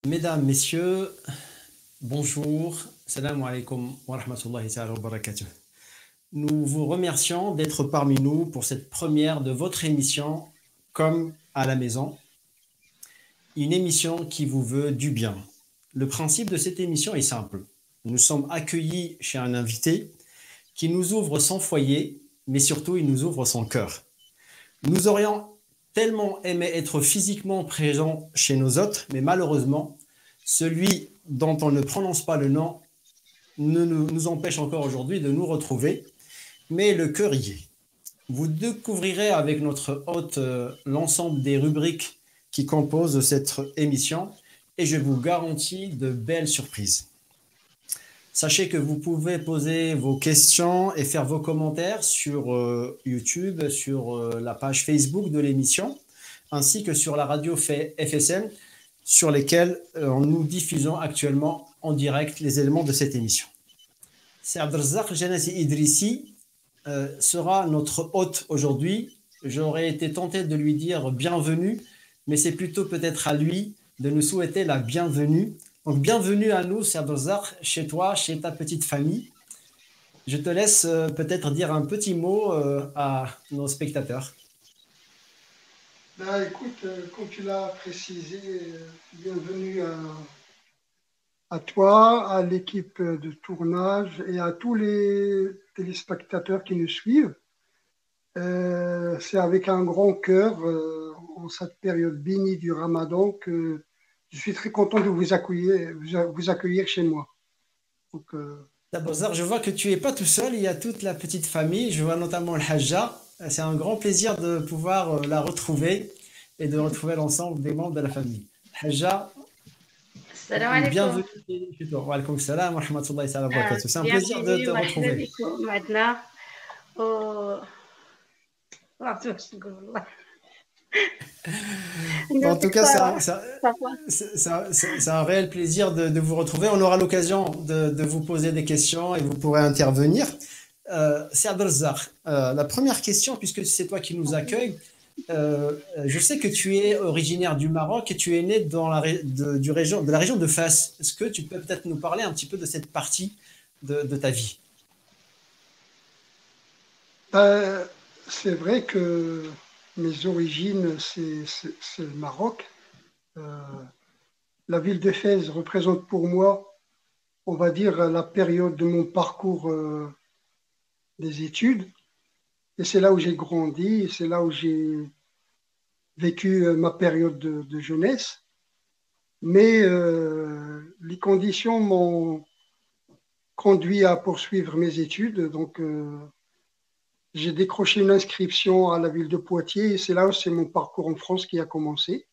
Mesdames, Messieurs, bonjour. Salam alaikum wa rahmatullahi ta'ala wa barakatuh. Nous vous remercions d'être parmi nous pour cette première de votre émission Comme à la maison, une émission qui vous veut du bien. Le principe de cette émission est simple. Nous sommes accueillis chez un invité qui nous ouvre son foyer, mais surtout il nous ouvre son cœur. Nous aurions tellement aimé être physiquement présents chez nos hôtes, mais malheureusement, celui dont on ne prononce pas le nom nous empêche encore aujourd'hui de nous retrouver, mais le cœur y est. Vous découvrirez avec notre hôte l'ensemble des rubriques qui composent cette émission et je vous garantis de belles surprises. Sachez que vous pouvez poser vos questions et faire vos commentaires sur YouTube, sur la page Facebook de l'émission, ainsi que sur la radio FSM, sur lesquelles nous diffusons actuellement en direct les éléments de cette émission. C'est Abdelrazak Janati Idrissi sera notre hôte aujourd'hui. J'aurais été tenté de lui dire bienvenue, mais c'est plutôt peut-être à lui de nous souhaiter la bienvenue. Donc, bienvenue à nous, c'est Abdelrazak, chez toi, chez ta petite famille. Je te laisse peut-être dire un petit mot à nos spectateurs. Ben, écoute, comme tu l'as précisé, bienvenue à toi, à l'équipe de tournage et à tous les téléspectateurs qui nous suivent. C'est avec un grand cœur, en cette période bénie du Ramadan, que je suis très content de vous accueillir chez moi. Donc, je vois que tu n'es pas tout seul, il y a toute la petite famille. Je vois notamment le Hajja. C'est un grand plaisir de pouvoir la retrouver et de retrouver l'ensemble des membres de la famille. Hajja, bienvenue chez toi. Wa alaykoum salam wa rahmatullahi wa barakatuh. C'est un plaisir de te retrouver. En tout cas, c'est un réel plaisir de vous retrouver. On aura l'occasion de vous poser des questions et vous pourrez intervenir. C'est Abdelrazak. La première question, puisque c'est toi qui nous accueilles, je sais que tu es originaire du Maroc et tu es né dans de la région de Fès. Est-ce que tu peux peut-être nous parler un petit peu de cette partie de ta vie? C'est vrai que mes origines, c'est le Maroc. La ville de Fès représente pour moi, on va dire, la période de mon parcours des études. Et c'est là où j'ai grandi, c'est là où j'ai vécu ma période de jeunesse. Mais les conditions m'ont conduit à poursuivre mes études. Donc, j'ai décroché une inscription à la ville de Poitiers et c'est là où c'est mon parcours en France qui a commencé.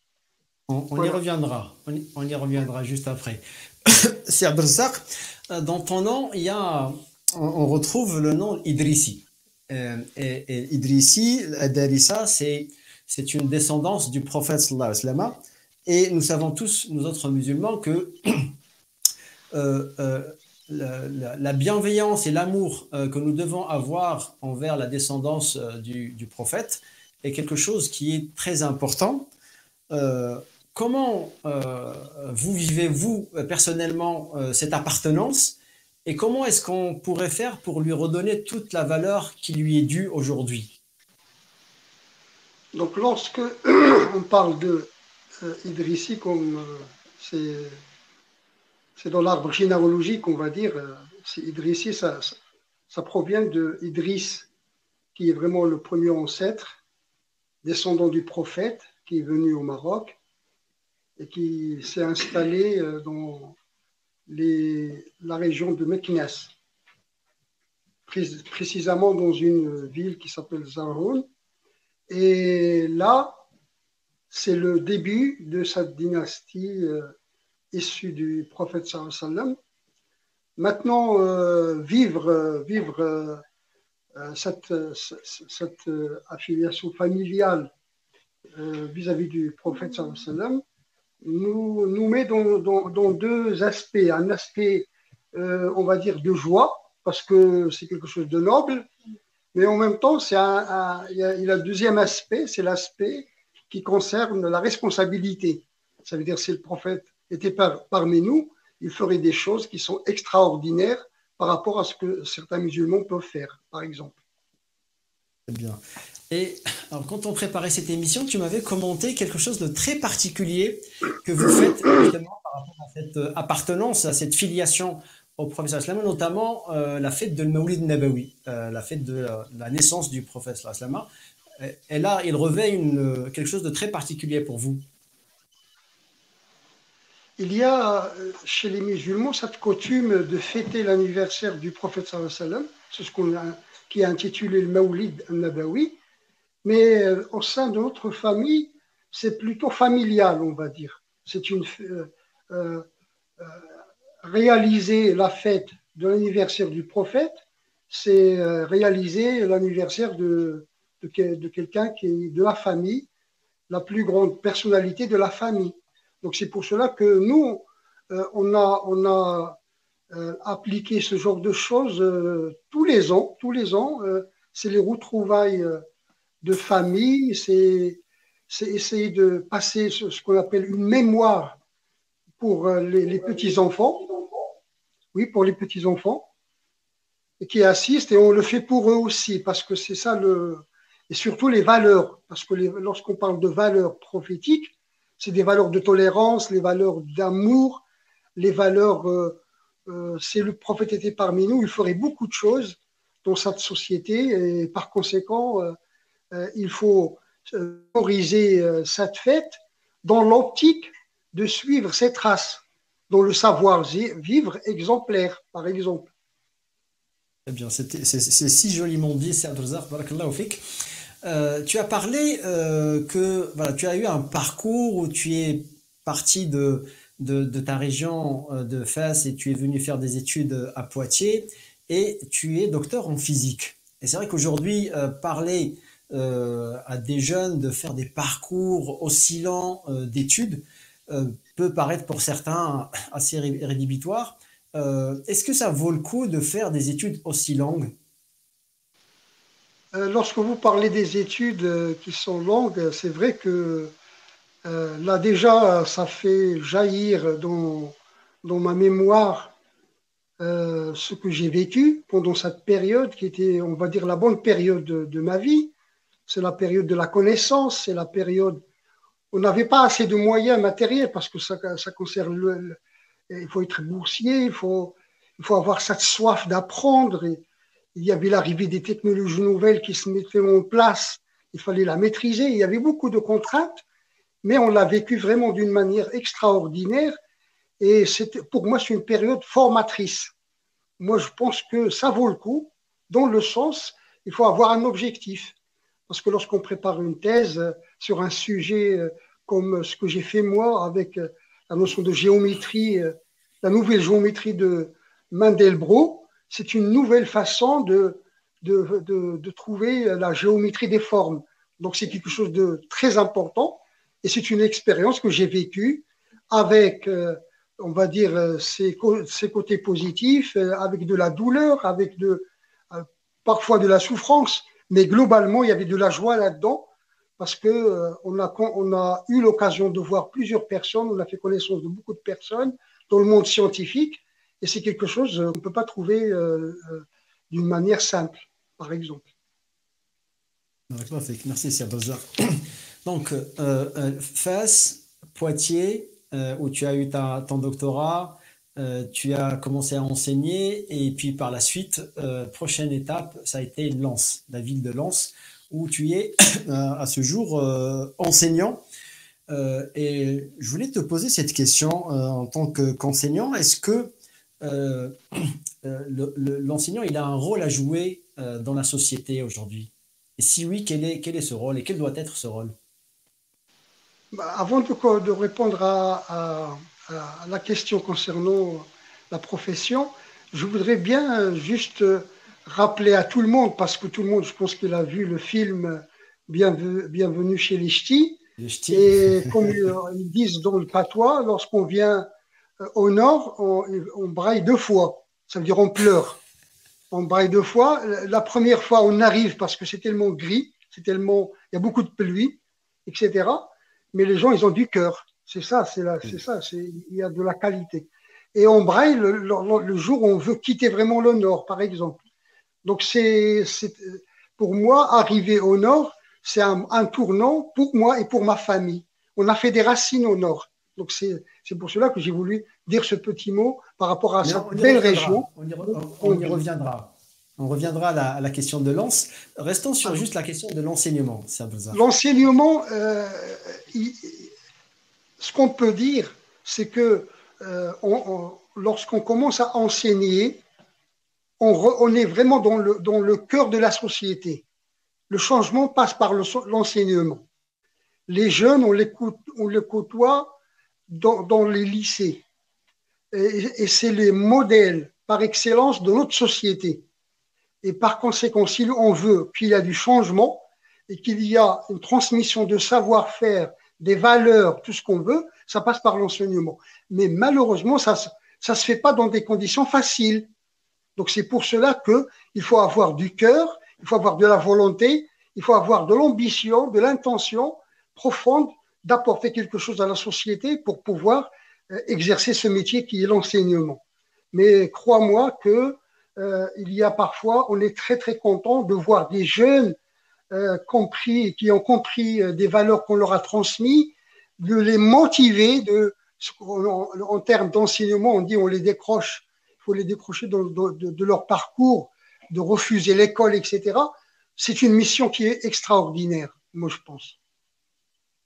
On y reviendra. On y reviendra juste après. C'est Abdelrazak. Dans ton nom, on retrouve le nom Idrissi. Et Idrissi, Darissa, c'est une descendance du prophète sallallahu alayhi wa sallam. Et nous savons tous, nous autres musulmans, que la bienveillance et l'amour que nous devons avoir envers la descendance du prophète est quelque chose qui est très important. Comment vous vivez-vous personnellement cette appartenance et comment est-ce qu'on pourrait faire pour lui redonner toute la valeur qui lui est due aujourd'hui? Donc, lorsque on parle de Idrissi, comme c'est dans l'arbre généalogique, on va dire, c'est Idrissi, ça provient de Idriss, qui est vraiment le premier ancêtre, descendant du prophète, qui est venu au Maroc et qui s'est installé dans la région de Meknès, précisément dans une ville qui s'appelle Zaroun. Et là, c'est le début de cette dynastie issue du prophète sallallahu alayhi wa sallam. Maintenant, vivre cette affiliation familiale vis-à-vis du prophète sallallahu alayhi wa sallam nous met dans deux aspects. Un aspect, on va dire, de joie, parce que c'est quelque chose de noble, mais en même temps, il y a le deuxième aspect, c'est l'aspect qui concerne la responsabilité. Ça veut dire, c'est le prophète était parmi nous, il ferait des choses qui sont extraordinaires par rapport à ce que certains musulmans peuvent faire, par exemple. C'est bien. Et alors, quand on préparait cette émission, tu m'avais commenté quelque chose de très particulier que vous faites justement par rapport à cette appartenance, à cette filiation au prophète sallallahu alayhi wa sallam, notamment la fête de Mawlid Nabawi, la fête de la naissance du prophète sallallahu alayhi wa sallam. Et là, il revêt quelque chose de très particulier pour vous. Il y a chez les musulmans cette coutume de fêter l'anniversaire du prophète sallallahu alayhi wa sallam, c'est qui est intitulé le Mawlid Nabawi, mais au sein de notre famille, c'est plutôt familial, on va dire. C'est réaliser la fête de l'anniversaire du prophète, c'est réaliser l'anniversaire de quelqu'un qui est de la famille, la plus grande personnalité de la famille. Donc c'est pour cela que nous, on a appliqué ce genre de choses tous les ans. C'est les retrouvailles de famille, c'est essayer de passer ce qu'on appelle une mémoire pour les petits-enfants. Oui, pour les petits-enfants qui assistent, et on le fait pour eux aussi, parce que c'est ça et surtout les valeurs, parce que lorsqu'on parle de valeurs prophétiques, c'est des valeurs de tolérance, les valeurs d'amour, les valeurs, si le prophète était parmi nous, il ferait beaucoup de choses dans cette société, et par conséquent, il faut valoriser cette fête dans l'optique de suivre ses traces, dans le savoir-vivre exemplaire, par exemple. Eh bien, c'est si joliment dit, c'est Abdelrazak, barakallahu fik. Tu as parlé que voilà, tu as eu un parcours où tu es parti de ta région de Fès et tu es venu faire des études à Poitiers et tu es docteur en physique. Et c'est vrai qu'aujourd'hui, parler à des jeunes de faire des parcours aussi lents d'études peut paraître pour certains assez rédhibitoire. Est-ce que ça vaut le coup de faire des études aussi longues? Lorsque vous parlez des études qui sont longues, c'est vrai que là déjà, ça fait jaillir dans ma mémoire ce que j'ai vécu pendant cette période qui était, on va dire, la bonne période de ma vie. C'est la période de la connaissance, c'est la période où on n'avait pas assez de moyens matériels parce que ça concerne il faut être boursier, il faut avoir cette soif d'apprendre. Il y avait l'arrivée des technologies nouvelles qui se mettaient en place, il fallait la maîtriser, il y avait beaucoup de contraintes, mais on l'a vécu vraiment d'une manière extraordinaire et pour moi c'est une période formatrice. Moi je pense que ça vaut le coup, dans le sens, il faut avoir un objectif, parce que lorsqu'on prépare une thèse sur un sujet comme ce que j'ai fait moi avec la notion de géométrie, la nouvelle géométrie de Mandelbrot, c'est une nouvelle façon de trouver la géométrie des formes. Donc c'est quelque chose de très important et c'est une expérience que j'ai vécue avec, on va dire, ses côtés positifs, avec de la douleur, avec parfois de la souffrance, mais globalement il y avait de la joie là-dedans parce qu'on a eu l'occasion de voir plusieurs personnes, on a fait connaissance de beaucoup de personnes dans le monde scientifique et c'est quelque chose qu'on ne peut pas trouver d'une manière simple, par exemple. Merci, c'est Abdelrazak. Donc, Fès, Poitiers, où tu as eu ton doctorat, tu as commencé à enseigner, et puis par la suite, prochaine étape, ça a été Lens, la ville de Lens, où tu es à ce jour enseignant. Et je voulais te poser cette question en tant qu'enseignant. Est-ce que l'enseignant il a un rôle à jouer dans la société aujourd'hui? Et si oui, quel est ce rôle et quel doit être ce rôle? Avant de répondre à la question concernant la profession, je voudrais bien juste rappeler à tout le monde, parce que tout le monde, je pense qu'il a vu le film Bienvenue chez les Ch'tis. Et comme ils disent dans le patois, lorsqu'on vient au nord, on braille deux fois. Ça veut dire on pleure. On braille deux fois. La première fois, on arrive parce que c'est tellement gris, il y a beaucoup de pluie, etc. Mais les gens, ils ont du cœur. C'est ça, il y a de la qualité. Et en braille, le jour où on veut quitter vraiment le Nord, par exemple. Donc, pour moi, arriver au Nord, c'est un tournant pour moi et pour ma famille. On a fait des racines au Nord. Donc, c'est pour cela que j'ai voulu dire ce petit mot par rapport à Mais cette on y belle reviendra. région. On y reviendra. On reviendra à la question de Lens. Restons sur juste la question de l'enseignement, Sabzar. L'enseignement, ce qu'on peut dire, c'est que lorsqu'on commence à enseigner, on est vraiment dans le cœur de la société. Le changement passe par l'enseignement. Les jeunes, on les côtoie dans les lycées. Et c'est les modèles par excellence de notre société. Et par conséquent, si on veut qu'il y ait du changement et qu'il y a une transmission de savoir-faire, des valeurs, tout ce qu'on veut, ça passe par l'enseignement. Mais malheureusement, ça se fait pas dans des conditions faciles. Donc c'est pour cela qu'il faut avoir du cœur, il faut avoir de la volonté, il faut avoir de l'ambition, de l'intention profonde d'apporter quelque chose à la société pour pouvoir exercer ce métier qui est l'enseignement. Mais crois-moi que il y a parfois, on est très très content de voir des jeunes qui ont compris des valeurs qu'on leur a transmises, de les motiver, en termes d'enseignement, on dit on les décroche, il faut les décrocher de leur parcours, de refuser l'école, etc. C'est une mission qui est extraordinaire, moi je pense.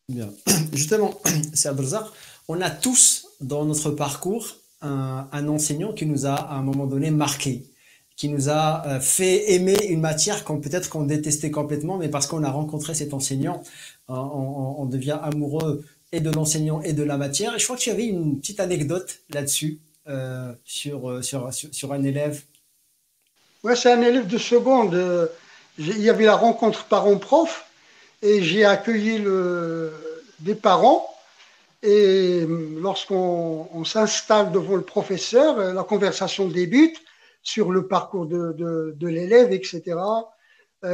Bien. Justement, c'est Abdelzar, on a tous dans notre parcours un enseignant qui nous a à un moment donné marqué, qui nous a fait aimer une matière peut-être qu'on détestait complètement, mais parce qu'on a rencontré cet enseignant, on devient amoureux et de l'enseignant et de la matière. Et je crois que tu avais une petite anecdote là-dessus, sur un élève. Ouais, c'est un élève de seconde. Il y avait la rencontre parent-prof et j'ai accueilli des parents. Et lorsqu'on s'installe devant le professeur, la conversation débute sur le parcours de l'élève, etc.,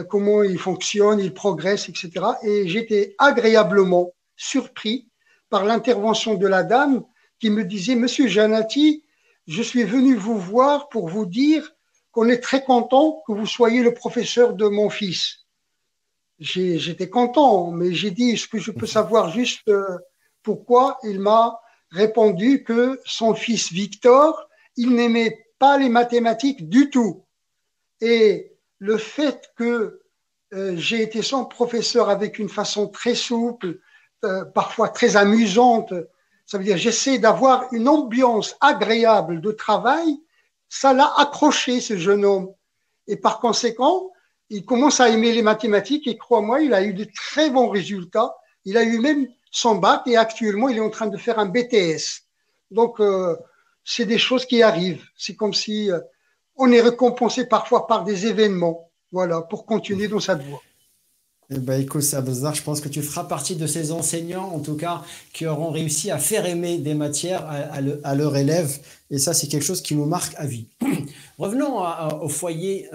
comment il fonctionne, il progresse, etc. Et j'étais agréablement surpris par l'intervention de la dame qui me disait, Monsieur Janati, je suis venu vous voir pour vous dire qu'on est très content que vous soyez le professeur de mon fils. J'étais content, mais j'ai dit, est-ce que je peux savoir juste pourquoi? Il m'a répondu que son fils Victor, il n'aimait pas les mathématiques du tout. Et le fait que j'ai été son professeur avec une façon très souple, parfois très amusante, ça veut dire j'essaie d'avoir une ambiance agréable de travail, ça l'a accroché, ce jeune homme. Et par conséquent, il commence à aimer les mathématiques et crois-moi, il a eu de très bons résultats. Il a eu même son bac et actuellement, il est en train de faire un BTS. Donc, c'est des choses qui arrivent. C'est comme si on est récompensé parfois par des événements, voilà, pour continuer dans cette voie. Eh ben, écoute, Abdelzar, je pense que tu feras partie de ces enseignants, en tout cas, qui auront réussi à faire aimer des matières à leurs élèves. Et ça, c'est quelque chose qui nous marque à vie. Revenons au foyer.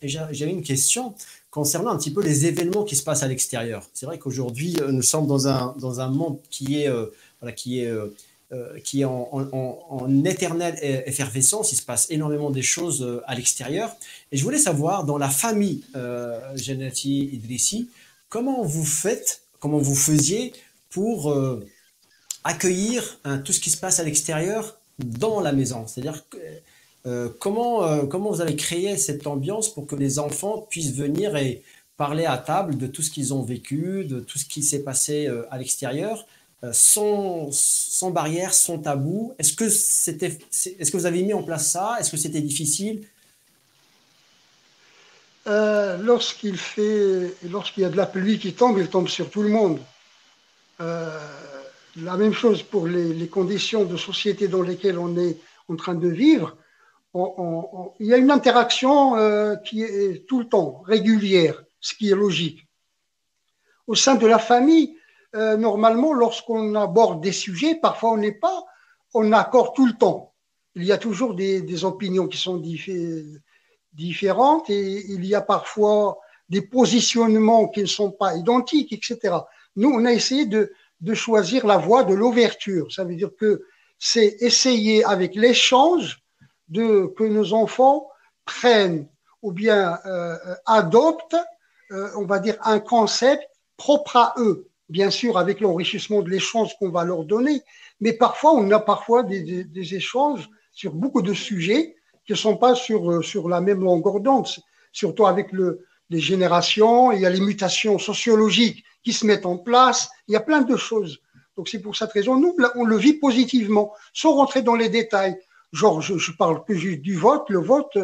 J'avais une question concernant un petit peu les événements qui se passent à l'extérieur. C'est vrai qu'aujourd'hui, nous sommes dans un monde voilà, qui est en éternelle effervescence. Il se passe énormément de choses à l'extérieur. Et je voulais savoir, dans la famille Janati Idrissi, comment vous faites, comment vous faisiez pour accueillir tout ce qui se passe à l'extérieur dans la maison. C'est-à-dire comment vous avez créé cette ambiance pour que les enfants puissent venir et parler à table de tout ce qu'ils ont vécu, de tout ce qui s'est passé à l'extérieur, sans barrière, sans tabou. Est-ce que vous avez mis en place ça? Est-ce que c'était difficile? Lorsqu'il y a de la pluie qui tombe, il tombe sur tout le monde. La même chose pour les conditions de société dans lesquelles on est en train de vivre. Il y a une interaction qui est tout le temps régulière, ce qui est logique. Au sein de la famille, normalement, lorsqu'on aborde des sujets, parfois on n'est pas en accord tout le temps. Il y a toujours des opinions qui sont différentes et il y a parfois des positionnements qui ne sont pas identiques, etc. Nous, on a essayé de choisir la voie de l'ouverture. Ça veut dire que c'est essayer avec l'échange que nos enfants prennent ou bien adoptent, on va dire, un concept propre à eux, bien sûr avec l'enrichissement de l'échange qu'on va leur donner, mais parfois on a parfois des échanges sur beaucoup de sujets qui ne sont pas sur la même longueur d'onde, surtout avec les générations, il y a les mutations sociologiques qui se mettent en place, il y a plein de choses. Donc c'est pour cette raison, nous, on le vit positivement, sans rentrer dans les détails. Genre, je parle que juste du vote. Le vote,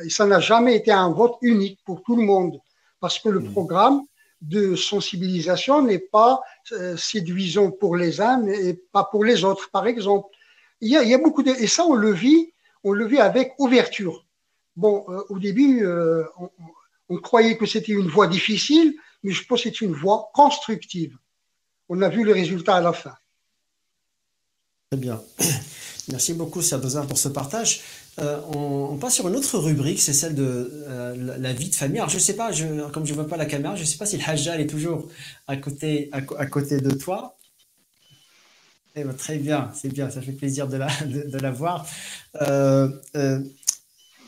ça n'a jamais été un vote unique pour tout le monde, parce que le programme de sensibilisation n'est pas séduisant pour les uns et pas pour les autres, par exemple. Il y a beaucoup et ça, on le vit avec ouverture. Bon, au début, on croyait que c'était une voie difficile, mais je pense que c'est une voie constructive. On a vu le résultat à la fin. Très bien. Merci beaucoup, Sadbezar, pour ce partage. On passe sur une autre rubrique, c'est celle de la vie de famille. Alors, je ne sais pas, comme je ne vois pas la caméra, je ne sais pas si le Hajja est toujours à côté de toi. Eh ben, très bien, c'est bien, ça fait plaisir de la voir.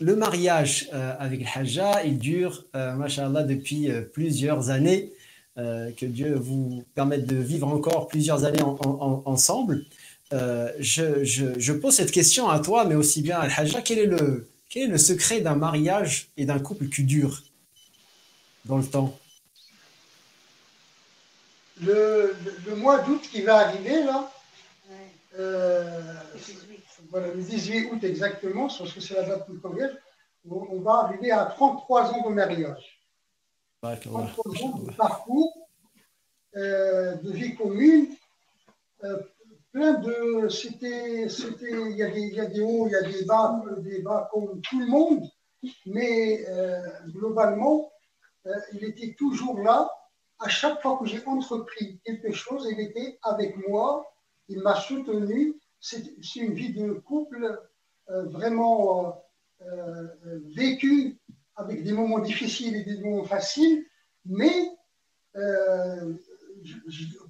Le mariage avec le Hajja, il dure, machallah, depuis plusieurs années. Que Dieu vous permette de vivre encore plusieurs années ensemble. Je pose cette question à toi, mais aussi bien à Al-Hajja. Quel est le secret d'un mariage et d'un couple qui dure dans le temps? Le mois d'août qui va arriver, là, voilà, le 18 août exactement, parce que c'est la date du mariage, on va arriver à 33 ans de mariage. 33 ans de parcours, de vie commune, plein de. Il y a des hauts, il y a des bas comme tout le monde, mais globalement, il était toujours là. À chaque fois que j'ai entrepris quelque chose, il était avec moi, il m'a soutenu. C'est une vie de couple vraiment vécue avec des moments difficiles et des moments faciles, mais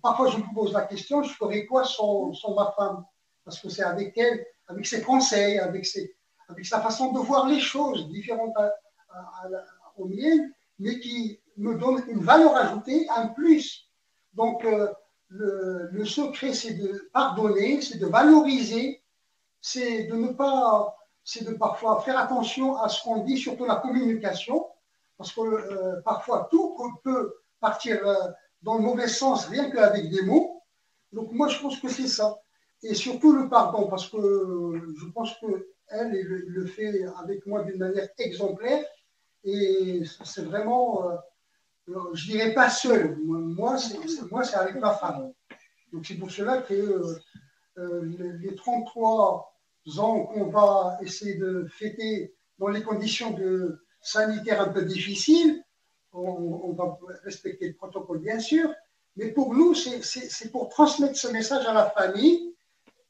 parfois je me pose la question, je ferais quoi sans ma femme? Parce que c'est avec elle, avec ses conseils, avec sa façon de voir les choses, différentes au mien, mais qui me donne une valeur ajoutée, un plus. Donc, le secret, c'est de pardonner, c'est de valoriser, c'est de parfois faire attention à ce qu'on dit, surtout la communication, parce que parfois tout peut partir dans le mauvais sens rien qu'avec des mots. Donc moi, je pense que c'est ça. Et surtout le pardon, parce que je pense qu'elle le fait avec moi d'une manière exemplaire. Et c'est vraiment, je dirais pas seul. Moi, c'est avec ma femme. Donc c'est pour cela que les 33 ans qu'on va essayer de fêter dans les conditions sanitaires un peu difficiles, on va respecter le protocole bien sûr, mais pour nous, c'est pour transmettre ce message à la famille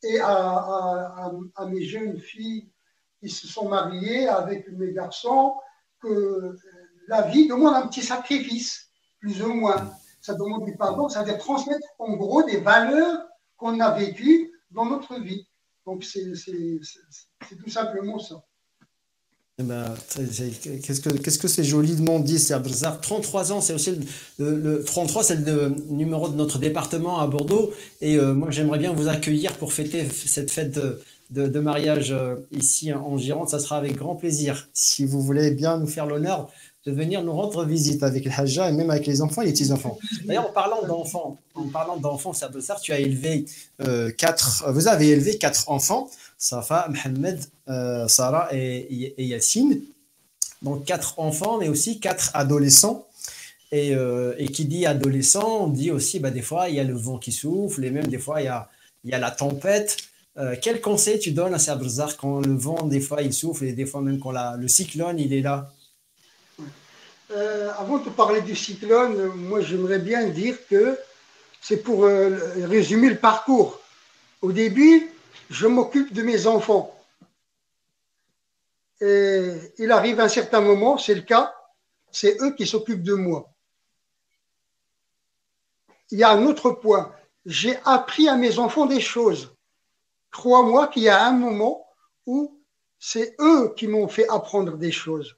et à mes jeunes filles qui se sont mariées avec mes garçons, que la vie demande un petit sacrifice, plus ou moins. Ça demande du pardon, ça veut dire transmettre en gros des valeurs qu'on a vécues dans notre vie. Donc c'est tout simplement ça. Eh ben, qu'est-ce que c'est joliment dit, c'est Abdelrazak. 33 ans, c'est aussi le 33, c'est le numéro de notre département à Bordeaux. Et moi, j'aimerais bien vous accueillir pour fêter cette fête de mariage ici en Gironde. Ça sera avec grand plaisir. Si vous voulez bien nous faire l'honneur de venir nous rendre visite avec le Hajja et même avec les enfants et les petits-enfants. D'ailleurs, en parlant d'enfants, c'est Abdelrazak, tu as élevé vous avez élevé 4 enfants. Safa, Mohamed, Sarah et Yassine. Donc 4 enfants, mais aussi 4 adolescents. Et qui dit adolescent, on dit aussi, des fois, il y a le vent qui souffle, et même des fois, il y a la tempête. Quel conseil tu donnes à ces Abdelrazak quand le vent, des fois, il souffle, et des fois même quand le cyclone, il est là? Avant de parler du cyclone, moi, j'aimerais bien dire que c'est pour résumer le parcours. Au début, je m'occupe de mes enfants. Et il arrive un certain moment, c'est le cas, c'est eux qui s'occupent de moi. Il y a un autre point, j'ai appris à mes enfants des choses. Crois-moi qu'il y a un moment où c'est eux qui m'ont fait apprendre des choses.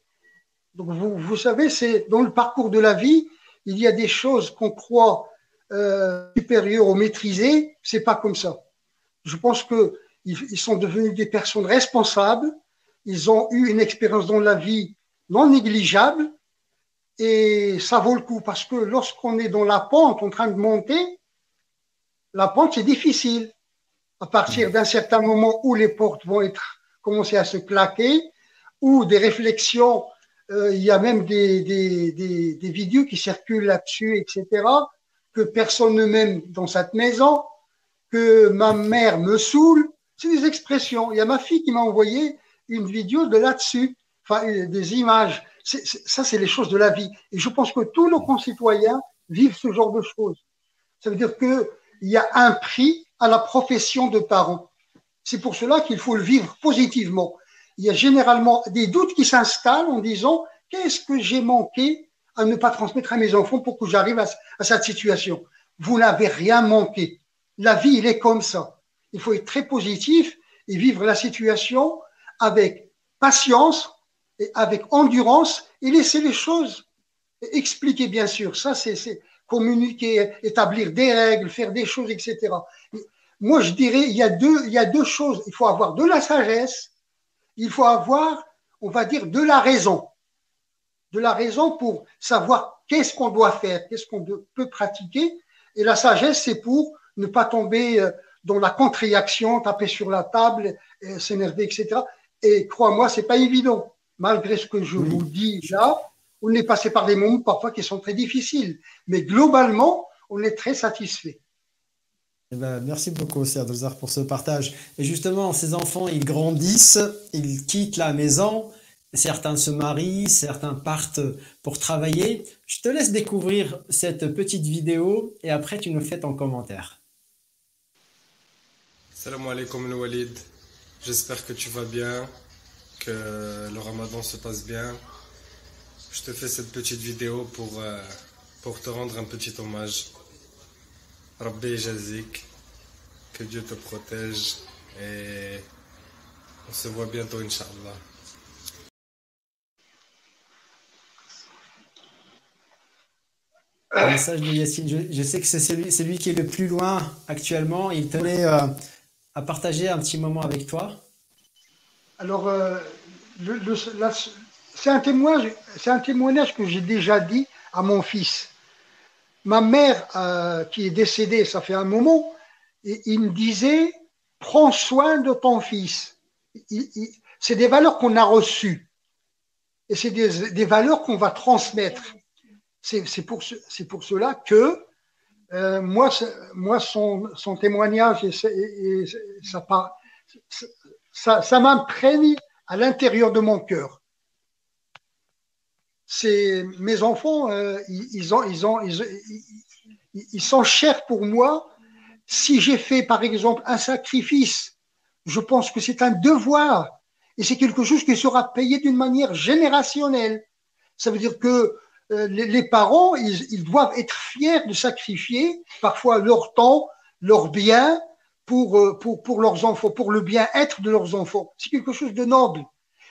Donc, vous savez, c'est dans le parcours de la vie, il y a des choses qu'on croit supérieures ou maîtrisées. C'est pas comme ça. Je pense qu'ils sont devenus des personnes responsables. Ils ont eu une expérience dans la vie non négligeable. Et ça vaut le coup parce que lorsqu'on est dans la pente, en train de monter, la pente, c'est difficile. À partir d'un certain moment où les portes vont commencer à se claquer, ou des réflexions, il y a même des vidéos qui circulent là-dessus, etc., que personne ne m'aime dans cette maison, que ma mère me saoule. C'est des expressions. Il y a ma fille qui m'a envoyé une vidéo de là-dessus, enfin, des images. Ça, c'est les choses de la vie. Et je pense que tous nos concitoyens vivent ce genre de choses. Ça veut dire qu'il y a un prix à la profession de parent. C'est pour cela qu'il faut le vivre positivement. Il y a généralement des doutes qui s'installent en disant qu'est-ce que j'ai manqué à ne pas transmettre à mes enfants pour que j'arrive à cette situation. Vous n'avez rien manqué. La vie, il est comme ça. Il faut être très positif et vivre la situation avec patience et avec endurance et laisser les choses expliquer, bien sûr. Ça, c'est communiquer, établir des règles, faire des choses, etc. Moi, je dirais, il y a deux choses. Il faut avoir de la sagesse, il faut avoir, on va dire, de la raison. De la raison pour savoir qu'est-ce qu'on doit faire, qu'est-ce qu'on peut pratiquer. Et la sagesse, c'est pour ne pas tomber dans la contre-réaction, taper sur la table, s'énerver, etc. Et crois-moi, c'est pas évident. Malgré ce que je vous dis là, on est passé par des moments parfois qui sont très difficiles. Mais globalement, on est très satisfait. Eh ben, merci beaucoup, Sir Dozar, pour ce partage. Et justement, ces enfants, ils grandissent, ils quittent la maison, certains se marient, certains partent pour travailler. Je te laisse découvrir cette petite vidéo et après, tu nous fais ton commentaire. Salam alaikum Walid, j'espère que tu vas bien, que le ramadan se passe bien. Je te fais cette petite vidéo pour te rendre un petit hommage. Rabbi Jazik, que Dieu te protège et on se voit bientôt Inch'Allah. Un message de Yassine, je sais que c'est celui qui est le plus loin actuellement. Il tenait à partager un petit moment avec toi. Alors, c'est un témoignage que j'ai déjà dit à mon fils. Ma mère, qui est décédée, ça fait un moment, et il me disait, prends soin de ton fils. C'est des valeurs qu'on a reçues. Et c'est des valeurs qu'on va transmettre. C'est pour cela que moi, son témoignage, ça m'imprègne à l'intérieur de mon cœur. Mes enfants, ils sont chers pour moi. Si j'ai fait, par exemple, un sacrifice, je pense que c'est un devoir et c'est quelque chose qui sera payé d'une manière générationnelle. Ça veut dire que les parents, ils doivent être fiers de sacrifier parfois leur temps, leur bien pour leurs enfants, pour le bien-être de leurs enfants. C'est quelque chose de noble.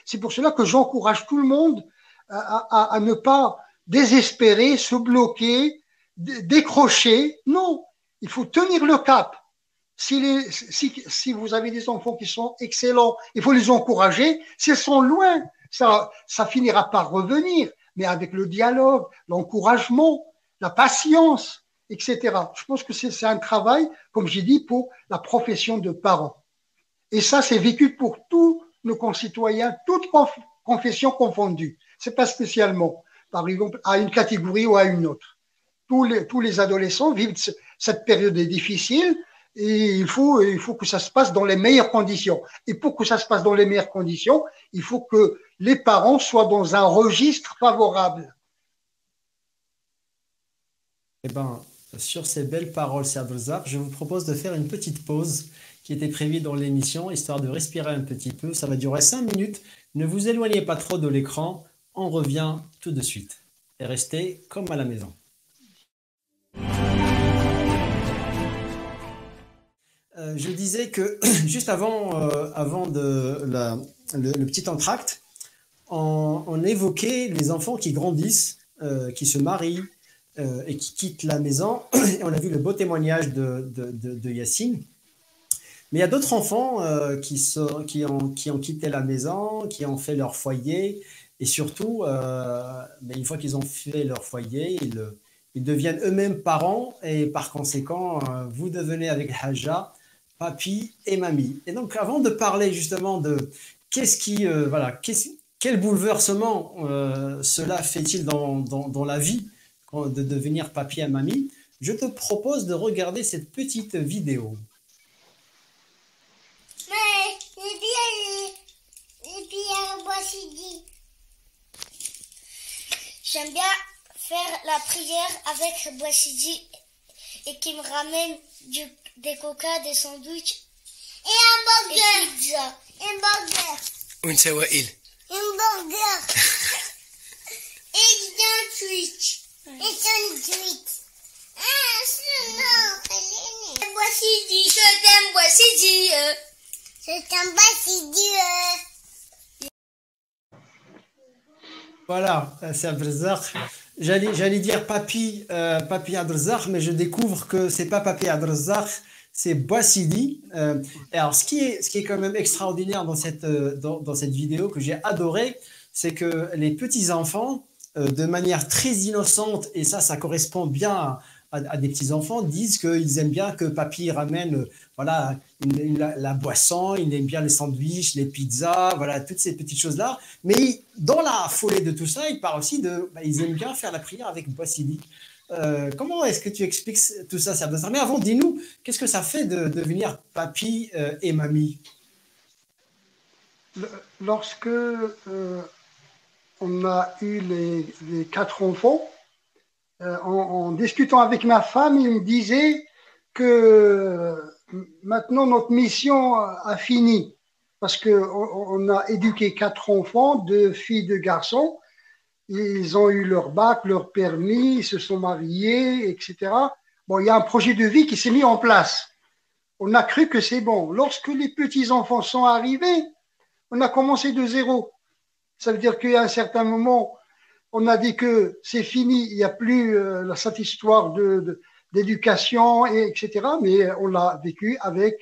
C'est pour cela que j'encourage tout le monde à ne pas désespérer, se bloquer, décrocher. Non, il faut tenir le cap. Si vous avez des enfants qui sont excellents, il faut les encourager. S'ils sont loin, ça finira par revenir, mais avec le dialogue, l'encouragement, la patience, etc. Je pense que c'est un travail, comme j'ai dit, pour la profession de parents. Et ça, c'est vécu pour tous nos concitoyens, toutes confessions confondues. C'est pas spécialement, par exemple, à une catégorie ou à une autre. Tous les adolescents vivent cette période difficile et il faut que ça se passe dans les meilleures conditions. Et pour que ça se passe dans les meilleures conditions, il faut que les parents soient dans un registre favorable. Eh ben, sur ces belles paroles, Sir Dozar, je vous propose de faire une petite pause qui était prévue dans l'émission, histoire de respirer un petit peu. Ça va durer 5 minutes. Ne vous éloignez pas trop de l'écran. On revient tout de suite. Et restez comme à la maison. Je disais que juste avant le petit entracte, on évoquait les enfants qui grandissent, qui se marient et qui quittent la maison. Et on a vu le beau témoignage de Yacine. Mais il y a d'autres enfants qui ont quitté la maison, qui ont fait leur foyer. Et surtout, mais une fois qu'ils ont fait leur foyer, ils deviennent eux-mêmes parents. Et par conséquent, vous devenez avec Haja, papi et mamie. Et donc, avant de parler justement de quel bouleversement cela fait-il dans la vie de devenir papi et mamie, je te propose de regarder cette petite vidéo. J'aime bien faire la prière avec Bouassidi et qui me ramène des coca, des sandwichs et un burger. Et pizza. Un burger. وانت وائل Un burger. Et un sandwich. Et sandwich. Ah, c'est non. Bouassidi, je t'aime Bouassidi. Je t'aime Bouassidi. Voilà, c'est Abdelrazak. J'allais dire papi Abdelrazak, mais je découvre que c'est pas papi Abdelrazak, c'est Bouassidi. Et alors, ce qui est quand même extraordinaire dans cette vidéo que j'ai adoré, c'est que les petits-enfants, de manière très innocente, et ça correspond bien à des petits-enfants, disent qu'ils aiment bien que papy ramène la boisson, ils aiment bien les sandwichs, les pizzas, voilà, toutes ces petites choses-là. Mais dans la foulée de tout ça, ils parlent aussi ils aiment bien faire la prière avec Bouassidi. Comment est-ce que tu expliques tout ça, Abdelrazak? Mais avant, dis-nous, qu'est-ce que ça fait de devenir papy et mamie? Lorsque on a eu les 4 enfants, en discutant avec ma femme, il me disait que maintenant notre mission a fini parce qu'on a éduqué 4 enfants, 2 filles, 2 garçons. Ils ont eu leur bac, leur permis, ils se sont mariés, etc. Bon, il y a un projet de vie qui s'est mis en place. On a cru que c'est bon. Lorsque les petits-enfants sont arrivés, on a commencé de zéro. Ça veut dire qu'à un certain moment, on a dit que c'est fini, il n'y a plus cette histoire d'éducation, etc. Mais on l'a vécu avec,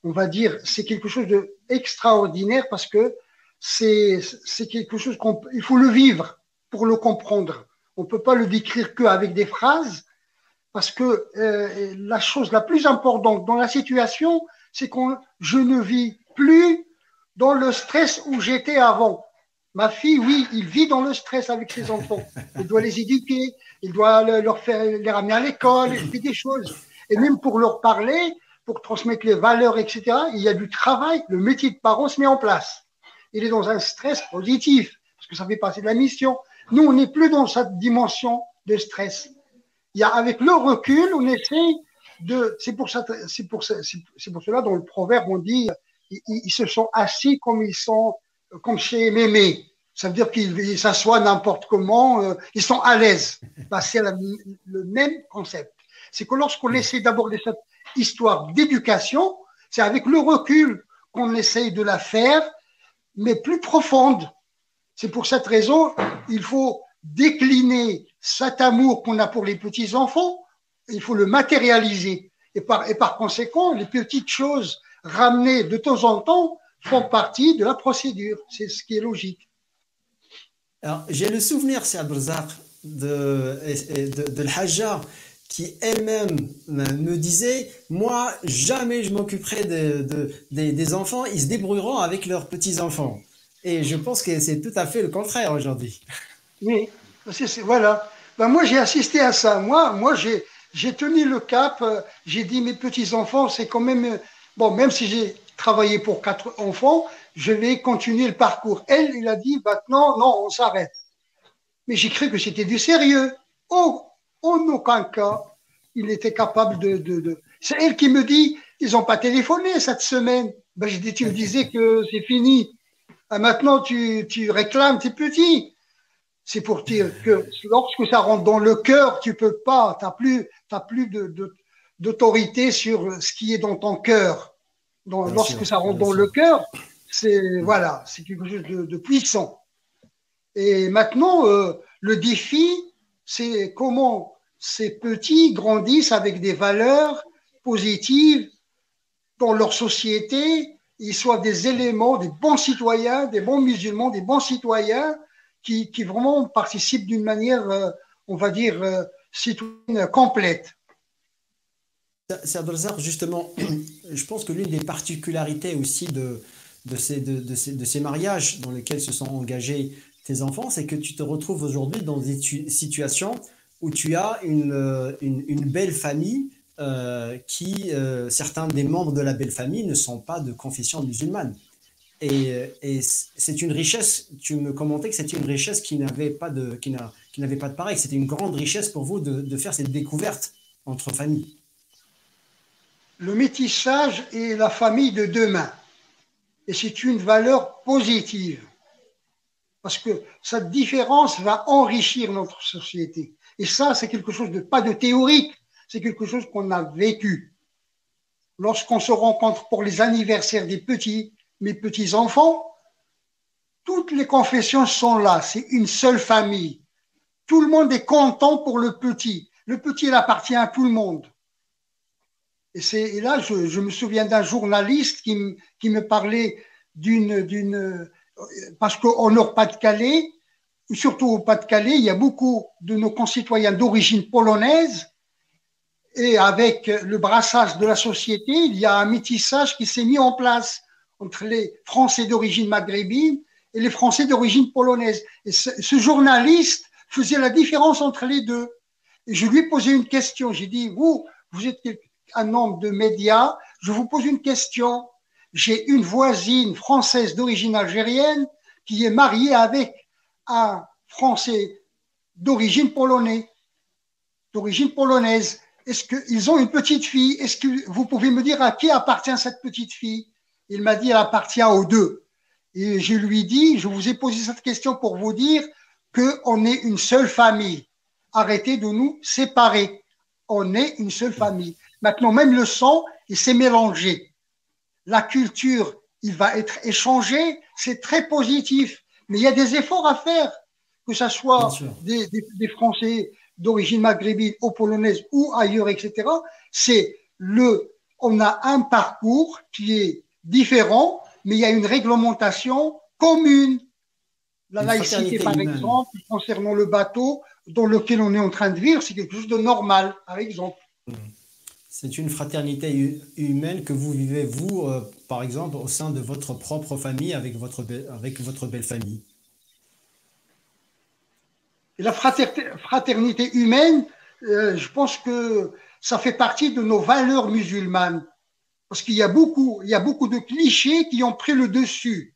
on va dire, c'est quelque chose d'extraordinaire parce que c'est quelque chose il faut le vivre pour le comprendre. On ne peut pas le décrire qu'avec des phrases parce que la chose la plus importante dans la situation, c'est que je ne vis plus dans le stress où j'étais avant. Ma fille, oui, il vit dans le stress avec ses enfants. Il doit les éduquer, il doit les ramener à l'école, il fait des choses. Et même pour leur parler, pour transmettre les valeurs, etc., il y a du travail. Le métier de parent se met en place. Il est dans un stress positif, parce que ça fait partie de la mission. Nous, on n'est plus dans cette dimension de stress. Avec le recul, on essaie de… C'est pour cela, dans le proverbe, on dit ils se sont assis comme chez Mémé. Ça veut dire qu'ils s'assoient n'importe comment, ils sont à l'aise. C'est le même concept. C'est que lorsqu'on essaie d'aborder cette histoire d'éducation, c'est avec le recul qu'on essaye de la faire, mais plus profonde. C'est pour cette raison, il faut décliner cet amour qu'on a pour les petits-enfants, il faut le matérialiser. Et par conséquent, les petites choses ramenées de temps en temps font partie de la procédure. C'est ce qui est logique. Alors, j'ai le souvenir, c'est Abdelrazak, de l'Hajja qui elle-même me disait « Moi, jamais je m'occuperai des enfants, ils se débrouilleront avec leurs petits-enfants. » Et je pense que c'est tout à fait le contraire aujourd'hui. Oui, voilà. Moi, j'ai assisté à ça. Moi j'ai tenu le cap. J'ai dit « Mes petits-enfants, c'est quand même… » Bon, même si j'ai travaillé pour 4 enfants, je vais continuer le parcours. Elle, il a dit maintenant, non, on s'arrête. Mais j'ai cru que c'était du sérieux. En aucun cas, il était capable de… C'est elle qui me dit, ils n'ont pas téléphoné cette semaine. Je dis, tu me disais que c'est fini. Maintenant, tu réclames tes petits. C'est pour dire que lorsque ça rentre dans le cœur, tu peux pas, tu n'as plus de d'autorité sur ce qui est dans ton cœur. Bien Lorsque sûr, ça rentre bien dans sûr. le cœur, c'est voilà, c'est quelque chose de puissant. Et maintenant, le défi, c'est comment ces petits grandissent avec des valeurs positives dans leur société, ils soient des éléments, des bons citoyens, des bons musulmans, des bons citoyens qui vraiment participent d'une manière, on va dire, citoyenne complète. C'est Abdelzar, justement, je pense que l'une des particularités aussi de ces mariages dans lesquels se sont engagés tes enfants, c'est que tu te retrouves aujourd'hui dans des situations où tu as une belle famille certains des membres de la belle famille ne sont pas de confession musulmane. Et c'est une richesse, tu me commentais que c'était une richesse qui n'avait pas de pareil, que c'était une grande richesse pour vous de faire cette découverte entre familles. Le métissage est la famille de demain. Et c'est une valeur positive. Parce que cette différence va enrichir notre société. Et ça, c'est quelque chose de pas de théorique, c'est quelque chose qu'on a vécu. Lorsqu'on se rencontre pour les anniversaires des petits, mes petits-enfants, toutes les confessions sont là, c'est une seule famille. Tout le monde est content pour le petit. Le petit, il appartient à tout le monde. Et là, je me souviens d'un journaliste qui me parlait parce qu'au Nord-Pas-de-Calais, surtout au Pas-de-Calais, il y a beaucoup de nos concitoyens d'origine polonaise et avec le brassage de la société, il y a un métissage qui s'est mis en place entre les Français d'origine maghrébine et les Français d'origine polonaise. Et ce journaliste faisait la différence entre les deux. Et je lui ai posé une question. J'ai dit, vous êtes un homme de médias, je vous pose une question. J'ai une voisine française d'origine algérienne qui est mariée avec un Français d'origine polonaise. Est-ce qu'ils ont une petite fille? Est-ce que vous pouvez me dire à qui appartient cette petite fille? Il m'a dit, elle appartient aux deux. Et je lui dis, je vous ai posé cette question pour vous dire qu'on est une seule famille. Arrêtez de nous séparer. On est une seule famille. Maintenant, même le sang, il s'est mélangé. La culture, il va être échangé. C'est très positif. Mais il y a des efforts à faire, que ce Bien soit sûr. des Français d'origine maghrébine ou polonaise ou ailleurs, etc. On a un parcours qui est différent, mais il y a une réglementation commune. La Une laïcité, fraternité par humaine. exemple, concernant le bateau dans lequel on est en train de vivre, c'est quelque chose de normal, par exemple. C'est une fraternité humaine que vous vivez, vous, par exemple, au sein de votre propre famille avec avec votre belle famille. Et la fraternité humaine, je pense que ça fait partie de nos valeurs musulmanes. Parce qu'il y a beaucoup de clichés qui ont pris le dessus.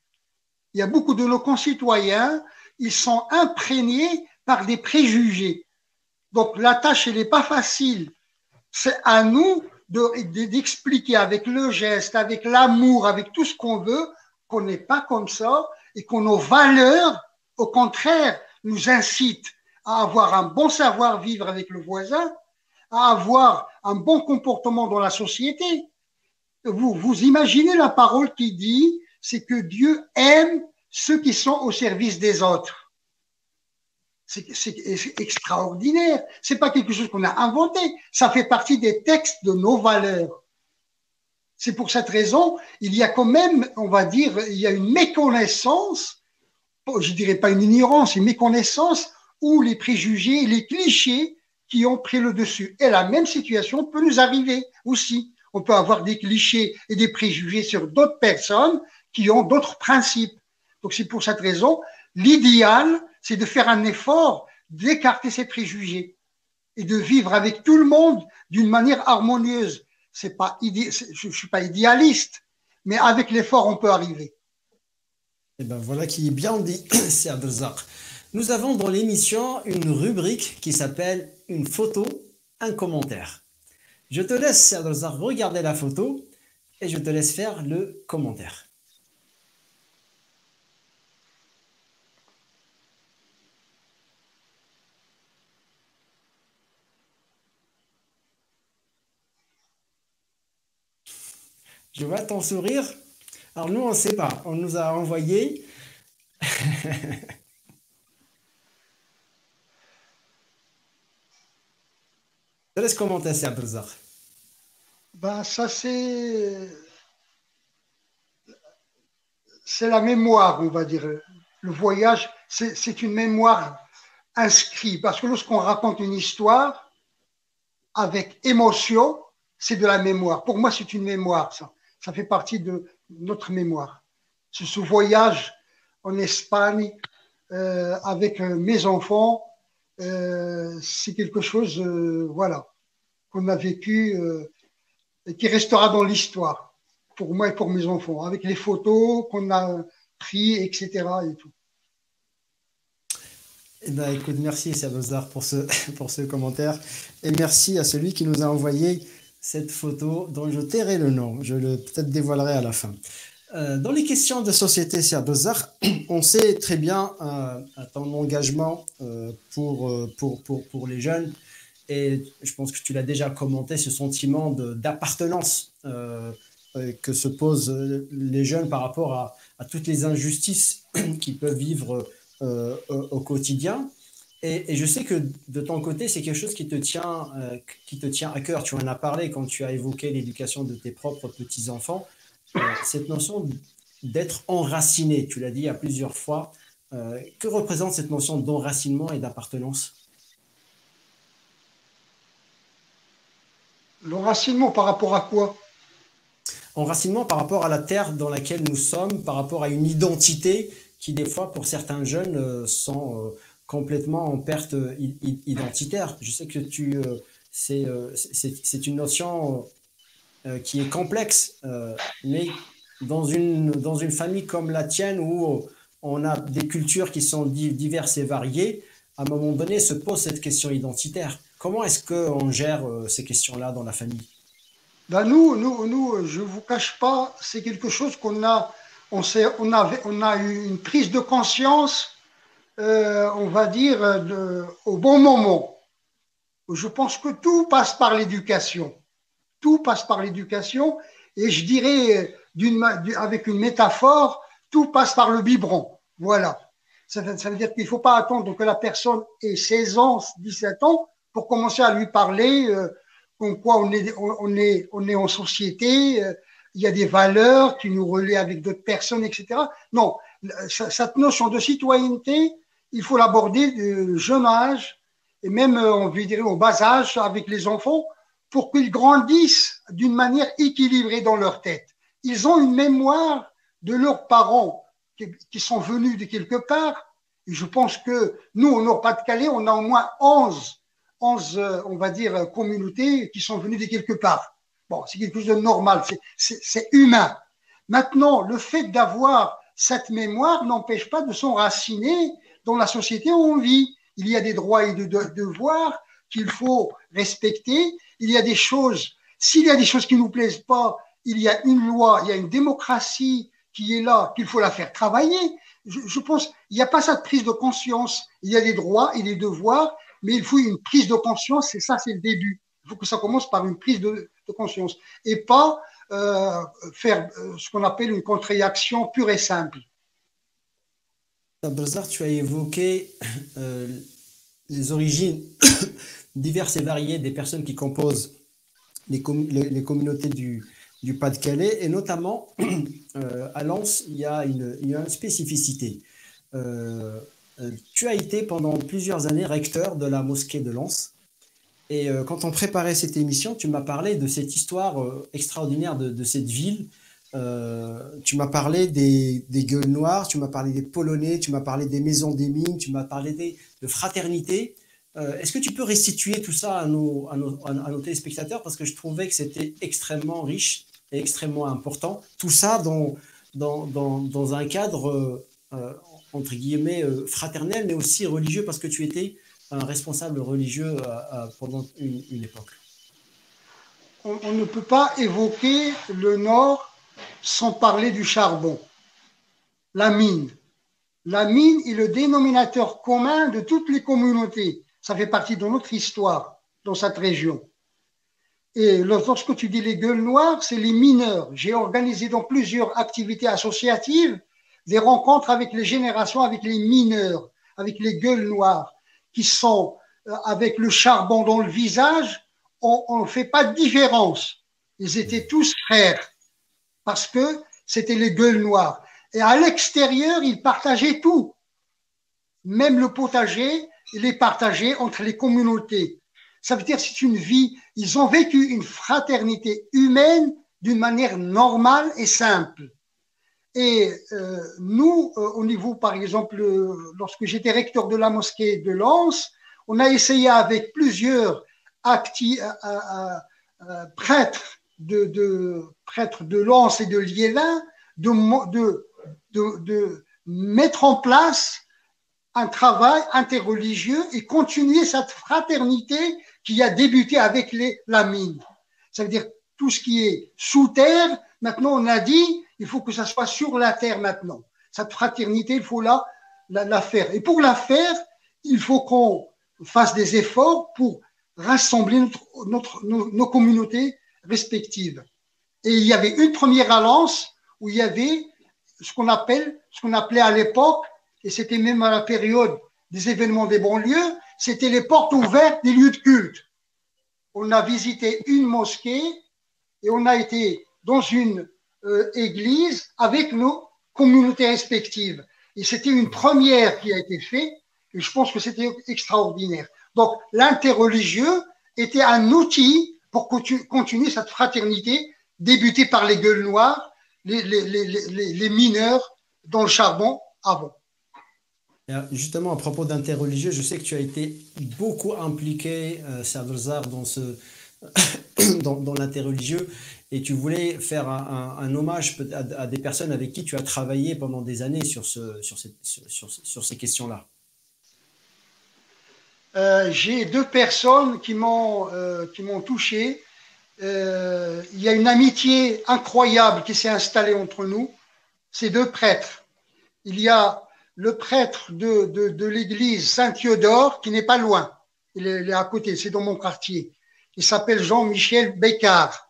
Il y a beaucoup de nos concitoyens, ils sont imprégnés par des préjugés. Donc la tâche, elle n'est pas facile. C'est à nous d'expliquer avec le geste, avec l'amour, avec tout ce qu'on veut, qu'on n'est pas comme ça et que nos valeurs, au contraire, nous incitent à avoir un bon savoir-vivre avec le voisin, à avoir un bon comportement dans la société. Vous imaginez la parole qui dit, c'est que Dieu aime ceux qui sont au service des autres. C'est extraordinaire. C'est pas quelque chose qu'on a inventé. Ça fait partie des textes de nos valeurs. C'est pour cette raison, il y a quand même, on va dire, il y a une méconnaissance, je dirais pas une ignorance, une méconnaissance où les préjugés, les clichés qui ont pris le dessus. Et la même situation peut nous arriver aussi. On peut avoir des clichés et des préjugés sur d'autres personnes qui ont d'autres principes. Donc c'est pour cette raison, l'idéal, c'est de faire un effort d'écarter ces préjugés et de vivre avec tout le monde d'une manière harmonieuse. Je ne suis pas idéaliste, mais avec l'effort, on peut arriver. Et ben voilà qui est bien dit, c'est Abdelzak. Nous avons dans l'émission une rubrique qui s'appelle Une photo, un commentaire. Je te laisse, Abdelzak, regarder la photo et je te laisse faire le commentaire. Je vois ton sourire. Alors nous, on ne sait pas. On nous a envoyé. Je laisse commenter, c'est Abdelzar. Ben, ça, c'est la mémoire, on va dire. Le voyage, c'est une mémoire inscrite. Parce que lorsqu'on raconte une histoire avec émotion, c'est de la mémoire. Pour moi, c'est une mémoire, ça. Ça fait partie de notre mémoire. Ce voyage en Espagne avec mes enfants, c'est quelque chose, voilà, qu'on a vécu et qui restera dans l'histoire pour moi et pour mes enfants, avec les photos qu'on a prises, etc. Et tout. Eh ben, écoute, merci Sabozar pour ce commentaire. Et merci à celui qui nous a envoyé cette photo dont je tairai le nom. Je le peut-être dévoilerai à la fin. Dans les questions de société, Sabozar, on sait très bien ton engagement pour les jeunes. Et je pense que tu l'as déjà commenté, ce sentiment d'appartenance que se posent les jeunes par rapport à toutes les injustices qu'ils peuvent vivre au quotidien. Et je sais que de ton côté, c'est quelque chose qui te tient à cœur. Tu en as parlé quand tu as évoqué l'éducation de tes propres petits-enfants. Cette notion d'être enraciné, tu l'as dit à plusieurs fois. Que représente cette notion d'enracinement et d'appartenance? L'enracinement par rapport à quoi? Enracinement par rapport à la terre dans laquelle nous sommes, par rapport à une identité qui, des fois, pour certains jeunes, sont complètement en perte identitaire. Je sais que c'est une notion qui est complexe, mais dans une famille comme la tienne où on a des cultures qui sont diverses et variées, à un moment donné se pose cette question identitaire. Comment est-ce qu'on gère ces questions-là dans la famille? Ben nous, je ne vous cache pas, c'est quelque chose on a eu une prise de conscience, on va dire, au bon moment. Je pense que tout passe par l'éducation. Tout passe par l'éducation. Et je dirais, avec une métaphore, tout passe par le biberon. Voilà. Ça veut dire qu'il ne faut pas attendre que la personne ait 16 ans, 17 ans pour commencer à lui parler comme quoi on est en société, il y a des valeurs qui nous relient avec d'autres personnes, etc. Non, cette notion de citoyenneté, il faut l'aborder de jeune âge, et même, on veut dire, au bas âge, avec les enfants, pour qu'ils grandissent d'une manière équilibrée dans leur tête. Ils ont une mémoire de leurs parents qui sont venus de quelque part. Et je pense que nous, au Nord-Pas-de-Calais, on a au moins 11, on va dire, communautés qui sont venues de quelque part. Bon, c'est quelque chose de normal, c'est humain. Maintenant, le fait d'avoir cette mémoire n'empêche pas de s'enraciner dans la société où on vit. Il y a des droits et des devoirs qu'il faut respecter. Il y a des choses, s'il y a des choses qui ne nous plaisent pas, il y a une loi, il y a une démocratie qui est là, qu'il faut la faire travailler. Je pense qu'il n'y a pas cette prise de conscience. Il y a des droits et des devoirs, mais il faut une prise de conscience, et ça, c'est le début. Il faut que ça commence par une prise de conscience et pas faire ce qu'on appelle une contre-réaction pure et simple. Abdelzar, tu as évoqué les origines diverses et variées des personnes qui composent les communautés du Pas-de-Calais, et notamment à Lens, il y a une spécificité. Tu as été pendant plusieurs années recteur de la mosquée de Lens, et quand on préparait cette émission, tu m'as parlé de cette histoire extraordinaire de cette ville. Tu m'as parlé des gueules noires, tu m'as parlé des Polonais, tu m'as parlé des maisons des mines, tu m'as parlé de fraternité. Est-ce que tu peux restituer tout ça à nos téléspectateurs, parce que je trouvais que c'était extrêmement riche et extrêmement important. Tout ça dans un cadre, entre guillemets, fraternel, mais aussi religieux, parce que tu étais un responsable religieux pendant une époque. On ne peut pas évoquer le Nord sans parler du charbon, la mine. La mine est le dénominateur commun de toutes les communautés. Ça fait partie de notre histoire dans cette région. Et lorsque tu dis les gueules noires, c'est les mineurs. J'ai organisé dans plusieurs activités associatives des rencontres avec les générations, avec les mineurs, avec les gueules noires, qui sont avec le charbon dans le visage. On ne fait pas de différence. Ils étaient tous frères parce que c'était les gueules noires. Et à l'extérieur, ils partageaient tout. Même le potager, ils les partageaient entre les communautés. Ça veut dire que c'est une vie. Ils ont vécu une fraternité humaine d'une manière normale et simple. Et nous, au niveau, par exemple, lorsque j'étais recteur de la mosquée de Lens, on a essayé avec plusieurs prêtres de Lens et de Liévin de mettre en place un travail interreligieux et continuer cette fraternité qui a débuté avec la mine. Ça veut dire tout ce qui est sous terre, maintenant on a dit, il faut que ça soit sur la terre maintenant. Cette fraternité, il faut la faire. Et pour la faire, il faut qu'on fasse des efforts pour rassembler nos communautés respectives. Et il y avait une première alliance où il y avait ce qu'on appelait à l'époque, et c'était même à la période des événements des banlieues, c'était les portes ouvertes des lieux de culte. On a visité une mosquée et on a été dans une église avec nos communautés respectives. Et c'était une première qui a été faite, et je pense que c'était extraordinaire. Donc, l'interreligieux était un outil pour continuer cette fraternité débutée par les gueules noires, les mineurs dans le charbon avant. Justement, à propos d'interreligieux, je sais que tu as été beaucoup impliqué, Sadrzar, dans l'interreligieux, et tu voulais faire un hommage à des personnes avec qui tu as travaillé pendant des années sur ces questions-là. J'ai deux personnes qui m'ont touché. Il y a une amitié incroyable qui s'est installée entre nous. Ces deux prêtres. Il y a le prêtre de l'église Saint-Théodore qui n'est pas loin. Il est à côté, c'est dans mon quartier. Il s'appelle Jean-Michel Bécard.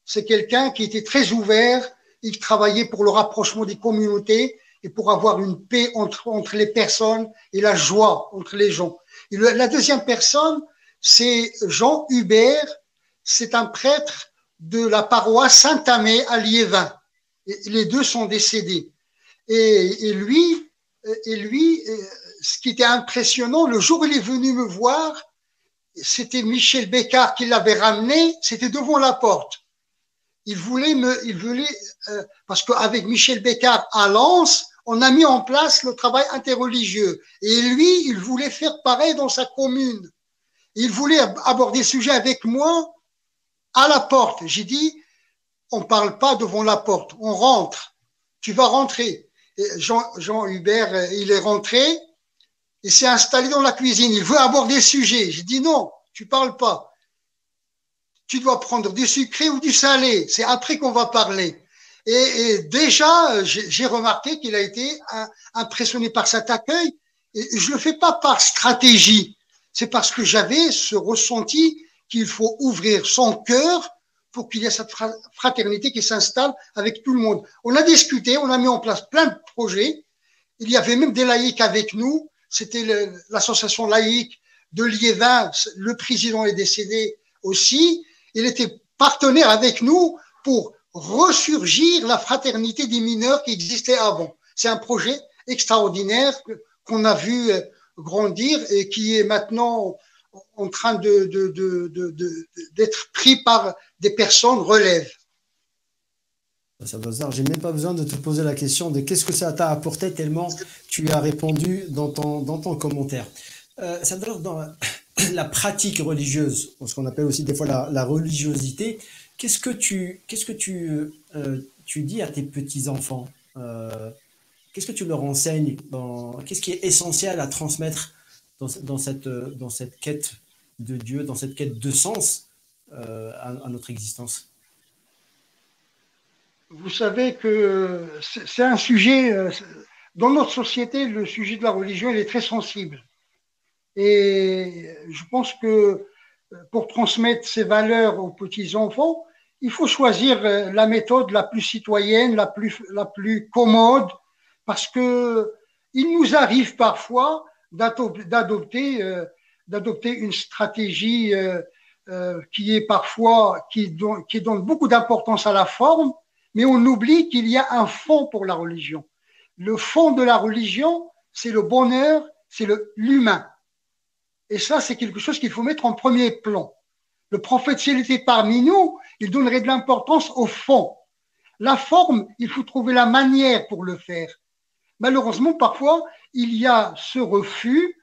C'est quelqu'un qui était très ouvert. Il travaillait pour le rapprochement des communautés et pour avoir une paix entre les personnes et la joie entre les gens. Et la deuxième personne, c'est Jean Hubert. C'est un prêtre de la paroisse Saint-Amé à Liévin. Et les deux sont décédés. Et lui, ce qui était impressionnant, le jour où il est venu me voir, c'était Michel Bécard qui l'avait ramené, c'était devant la porte. Il voulait parce qu'avec Michel Bécard à Lens, on a mis en place le travail interreligieux. Et lui, il voulait faire pareil dans sa commune. Il voulait aborder le sujet avec moi à la porte. J'ai dit, on ne parle pas devant la porte, on rentre. Tu vas rentrer. Et Jean Hubert, il est rentré, il s'est installé dans la cuisine, il veut aborder le sujet. J'ai dit non, tu parles pas. Tu dois prendre du sucré ou du salé, c'est après qu'on va parler. Et déjà, j'ai remarqué qu'il a été impressionné par cet accueil. Et je le fais pas par stratégie, c'est parce que j'avais ce ressenti qu'il faut ouvrir son cœur pour qu'il y ait cette fraternité qui s'installe avec tout le monde. On a discuté, on a mis en place plein de projets. Il y avait même des laïcs avec nous. C'était l'association laïque de Liévin. Le président est décédé aussi. Il était partenaire avec nous pour ressurgir la fraternité des mineurs qui existait avant. C'est un projet extraordinaire qu'on a vu grandir et qui est maintenant en train d'être pris par des personnes relève. J'ai même pas besoin de te poser la question de qu'est-ce que ça t'a apporté tellement tu as répondu dans ton commentaire. Dans la pratique religieuse, ce qu'on appelle aussi des fois la religiosité, qu'est-ce que tu dis à tes petits-enfants? Qu'est-ce que tu leur enseignes? Qu'est-ce qui est essentiel à transmettre dans cette quête de Dieu, dans cette quête de sens à notre existence? Vous savez que c'est un sujet, dans notre société, le sujet de la religion, il est très sensible. Et je pense que pour transmettre ces valeurs aux petits-enfants, il faut choisir la méthode la plus citoyenne, la plus commode, parce que il nous arrive parfois d'adopter une stratégie qui est parfois qui donne beaucoup d'importance à la forme, mais on oublie qu'il y a un fond pour la religion. Le fond de la religion, c'est le bonheur, c'est l'humain. Et ça, c'est quelque chose qu'il faut mettre en premier plan. Le prophète, s'il était parmi nous, il donnerait de l'importance au fond. La forme, il faut trouver la manière pour le faire. Malheureusement, parfois, il y a ce refus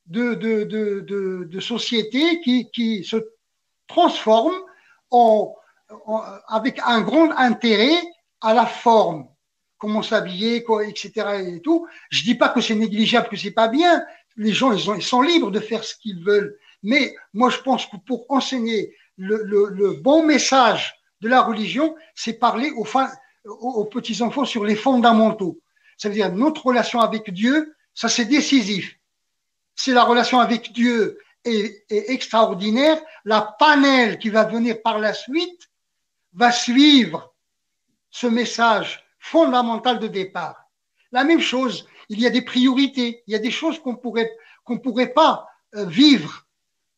de société qui se transforme avec un grand intérêt à la forme. Comment s'habiller, etc. Et tout. Je dis pas que c'est négligeable, que c'est pas bien. Les gens, ils sont libres de faire ce qu'ils veulent. Mais moi, je pense que pour enseigner le bon message de la religion, c'est parler aux petits-enfants sur les fondamentaux. Ça veut dire notre relation avec Dieu, ça c'est décisif. Si la relation avec Dieu est extraordinaire, la panel qui va venir par la suite va suivre ce message fondamental de départ. La même chose, il y a des priorités, il y a des choses qu'on pourrait pas vivre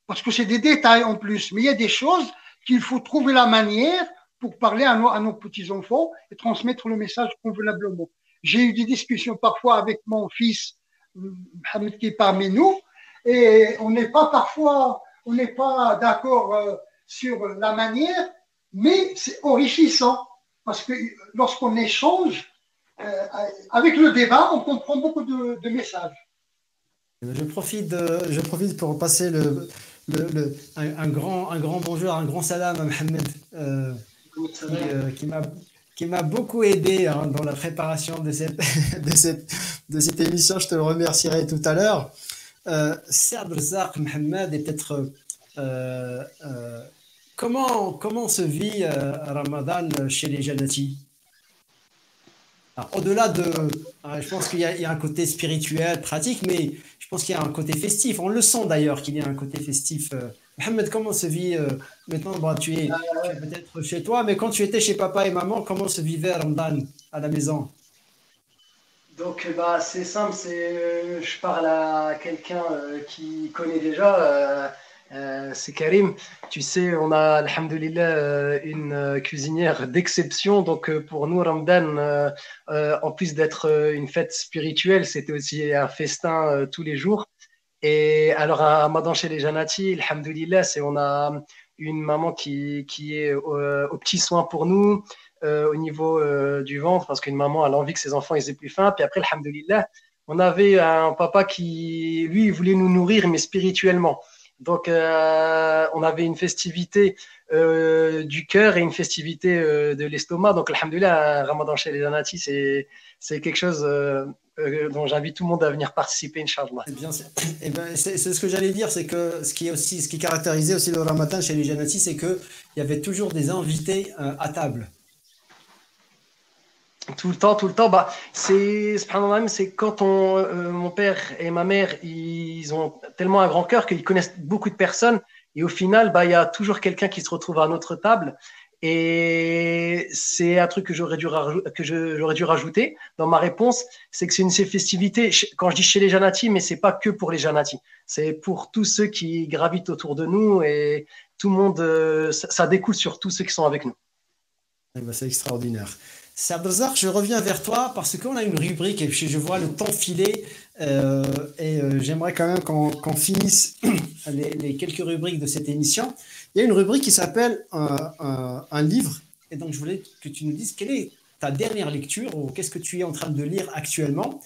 parce que c'est des détails en plus, mais il y a des choses qu'il faut trouver la manière pour parler à nos petits-enfants et transmettre le message convenablement. J'ai eu des discussions parfois avec mon fils, Mohamed, qui est parmi nous, et on n'est pas d'accord sur la manière, mais c'est enrichissant parce que lorsqu'on échange avec le débat, on comprend beaucoup de messages. Je profite pour passer un grand bonjour, un grand salam à Mohamed, qui m'a beaucoup aidé dans la préparation de cette émission. Je te le remercierai tout à l'heure. Saad Razzaq, Mohamed, et peut-être comment se vit Ramadan chez les Janati? Au-delà je pense qu'il y a un côté spirituel, pratique, mais je pense qu'il y a un côté festif. On le sent d'ailleurs qu'il y a un côté festif. Mohamed, comment se vit maintenant? Tu es peut-être chez toi, mais quand tu étais chez papa et maman, comment se vivait Ramadan à la maison? Donc, c'est simple, je parle à quelqu'un qui connaît déjà, c'est Karim. Tu sais, on a, alhamdoulilah, une cuisinière d'exception. Donc, pour nous, Ramadan, en plus d'être une fête spirituelle, c'était aussi un festin tous les jours. Et alors, à Ramadan chez les Janati, alhamdoulilah, on a une maman qui est aux petits soins pour nous. Au niveau du ventre, parce qu'une maman a l'envie que ses enfants aient plus faim. Puis après, alhamdoulilah, on avait un papa qui, lui, voulait nous nourrir, mais spirituellement. Donc, on avait une festivité du cœur et une festivité de l'estomac. Donc, alhamdoulilah, Ramadan chez les Janati, c'est quelque chose dont j'invite tout le monde à venir participer, Inch'Allah. C'est ce que j'allais dire, c'est que ce qui caractérisait aussi le Ramadan chez les Janati, c'est qu'il y avait toujours des invités à table. Tout le temps. Subhanallah, c'est quand mon père et ma mère, ils ont tellement un grand cœur qu'ils connaissent beaucoup de personnes. Et au final, il y a toujours quelqu'un qui se retrouve à notre table. Et c'est un truc que j'aurais dû rajouter dans ma réponse, c'est que c'est une festivité, quand je dis chez les Janati, mais c'est pas que pour les Janati. C'est pour tous ceux qui gravitent autour de nous et tout le monde, ça découle sur tous ceux qui sont avec nous. C'est extraordinaire. Saad Razzaq, je reviens vers toi parce qu'on a une rubrique et je vois le temps filer et j'aimerais quand même qu'on finisse les quelques rubriques de cette émission. Il y a une rubrique qui s'appelle un livre et donc je voulais que tu nous dises quelle est ta dernière lecture ou qu'est-ce que tu es en train de lire actuellement.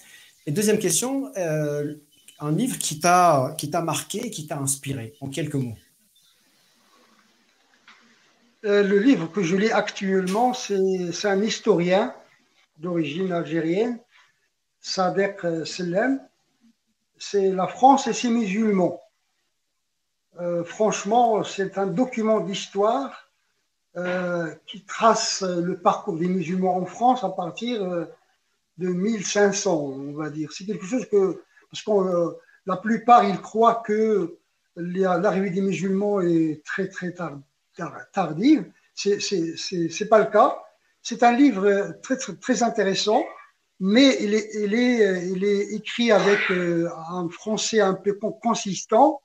Et deuxième question, un livre qui t'a marqué, qui t'a inspiré en quelques mots. Le livre que je lis actuellement, c'est un historien d'origine algérienne, Sadek Sellem. C'est La France et ses musulmans. Franchement, c'est un document d'histoire qui trace le parcours des musulmans en France à partir de 1500, on va dire. C'est quelque chose parce que la plupart, ils croient que l'arrivée des musulmans est très très tardive. C'est pas le cas. C'est un livre très très, très intéressant, mais il est écrit avec un français un peu consistant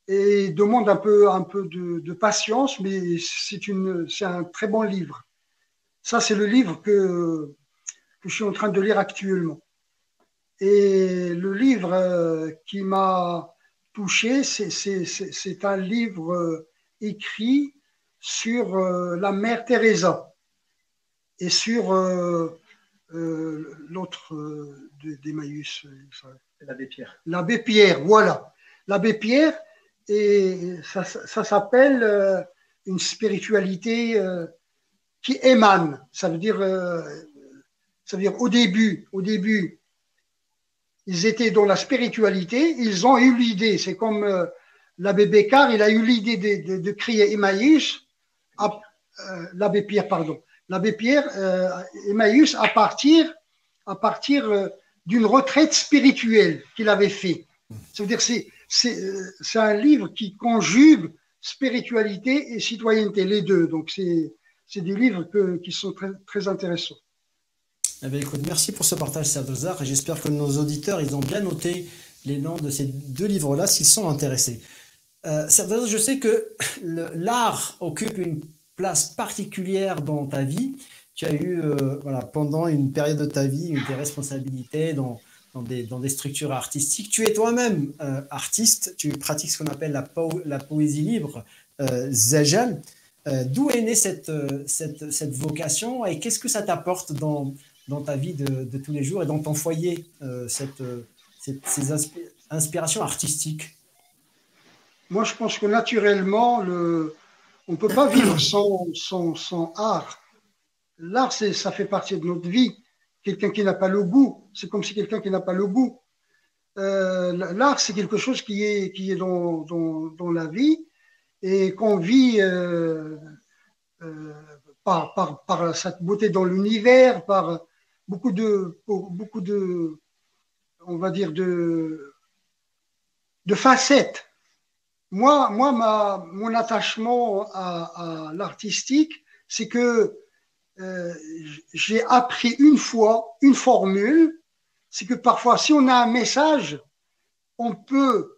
et demande un peu de patience, mais c'est un très bon livre. Ça, c'est le livre que je suis en train de lire actuellement. Et le livre qui m'a touché, c'est un livre écrit sur la mère Teresa et sur l'autre d'Emmaüs. L'abbé Pierre. L'abbé Pierre, voilà. L'abbé Pierre, et ça s'appelle une spiritualité qui émane. Ça veut dire au début, ils étaient dans la spiritualité, ils ont eu l'idée, c'est comme l'abbé Bécard, il a eu l'idée de créer Emmaüs, l'abbé Pierre, pardon, l'abbé Pierre, Emmaüs à partir d'une retraite spirituelle qu'il avait fait. Ça veut dire c'est un livre qui conjugue spiritualité et citoyenneté, les deux. Donc c'est des livres qui sont très, très intéressants. Eh bien, écoute, merci pour ce partage, Sardozar, et j'espère que nos auditeurs, ils ont bien noté les noms de ces deux livres-là s'ils sont intéressés. Sardozar, je sais que l'art occupe une place particulière dans ta vie. Tu as eu, pendant une période de ta vie, des responsabilités dans des structures artistiques. Tu es toi-même artiste, tu pratiques ce qu'on appelle la poésie libre, Zajal. D'où est née cette vocation et qu'est-ce que ça t'apporte dans ta vie de tous les jours et dans ton foyer, ces inspirations artistiques? Moi, je pense que naturellement, on ne peut pas vivre sans art. L'art, ça fait partie de notre vie. Quelqu'un qui n'a pas le goût, c'est comme si quelqu'un qui n'a pas le goût. L'art, c'est quelque chose qui est dans la vie et qu'on vit par cette beauté dans l'univers, par beaucoup de, on va dire, de facettes. Moi, mon attachement à l'artistique, c'est que j'ai appris une fois une formule, c'est que parfois, si on a un message, on peut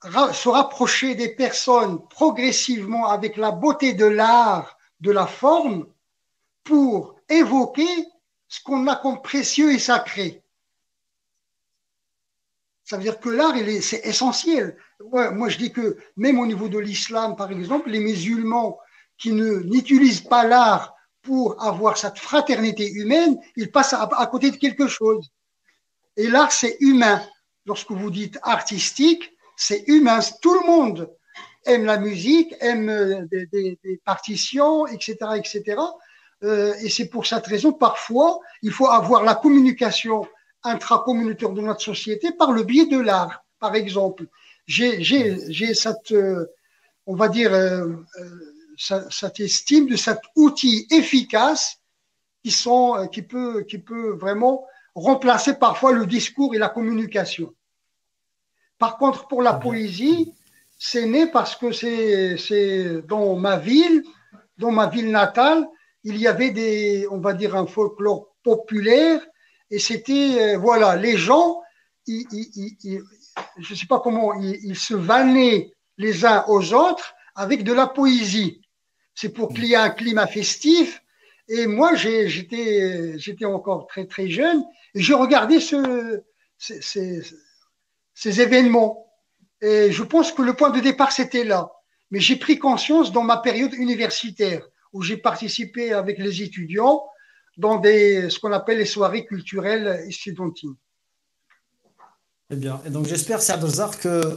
se rapprocher des personnes progressivement avec la beauté de l'art, de la forme, pour évoquer ce qu'on a comme précieux et sacré. Ça veut dire que l'art, c'est essentiel. Ouais, moi, je dis que même au niveau de l'islam, par exemple, les musulmans qui n'utilisent pas l'art pour avoir cette fraternité humaine, ils passent à côté de quelque chose. Et l'art, c'est humain. Lorsque vous dites artistique, c'est humain. Tout le monde aime la musique, aime des partitions, etc., etc. Et c'est pour cette raison, parfois, il faut avoir la communication intracommunautaire de notre société par le biais de l'art. Par exemple, j'ai cette, on va dire, cette estime de cet outil efficace qui peut vraiment remplacer parfois le discours et la communication. Par contre, pour la poésie, c'est né parce que c'est dans ma ville natale, il y avait on va dire, un folklore populaire et c'était, voilà, les gens, je ne sais pas comment, ils se vannaient les uns aux autres avec de la poésie. C'est pour qu'il y ait un climat festif. Et moi, j'étais encore très, très jeune et je regardais ces événements. Et je pense que le point de départ, c'était là. Mais j'ai pris conscience dans ma période universitaire où j'ai participé avec les étudiants dans ce qu'on appelle les soirées culturelles estudiantines. Eh bien, et donc j'espère, Sardozar, que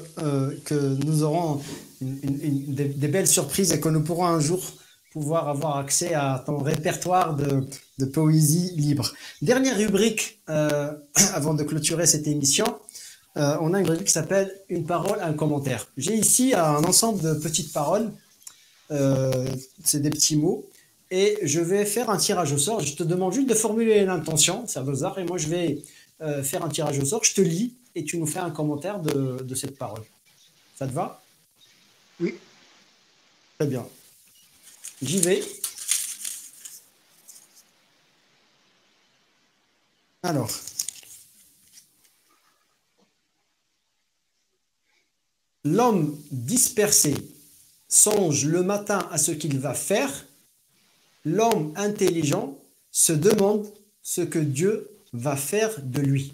nous aurons des belles surprises et que nous pourrons un jour pouvoir avoir accès à ton répertoire de poésie libre. Dernière rubrique, avant de clôturer cette émission, on a une rubrique qui s'appelle « Une parole, un commentaire ». J'ai ici un ensemble de petites paroles, c'est des petits mots, et je vais faire un tirage au sort. Je te demande juste de formuler l'intention, Sardozar, et moi je vais faire un tirage au sort. Je te lis et tu nous fais un commentaire de cette parole. Ça te va? Oui. Très bien. J'y vais. Alors, l'homme dispersé songe le matin à ce qu'il va faire. L'homme intelligent se demande ce que Dieu va faire de lui.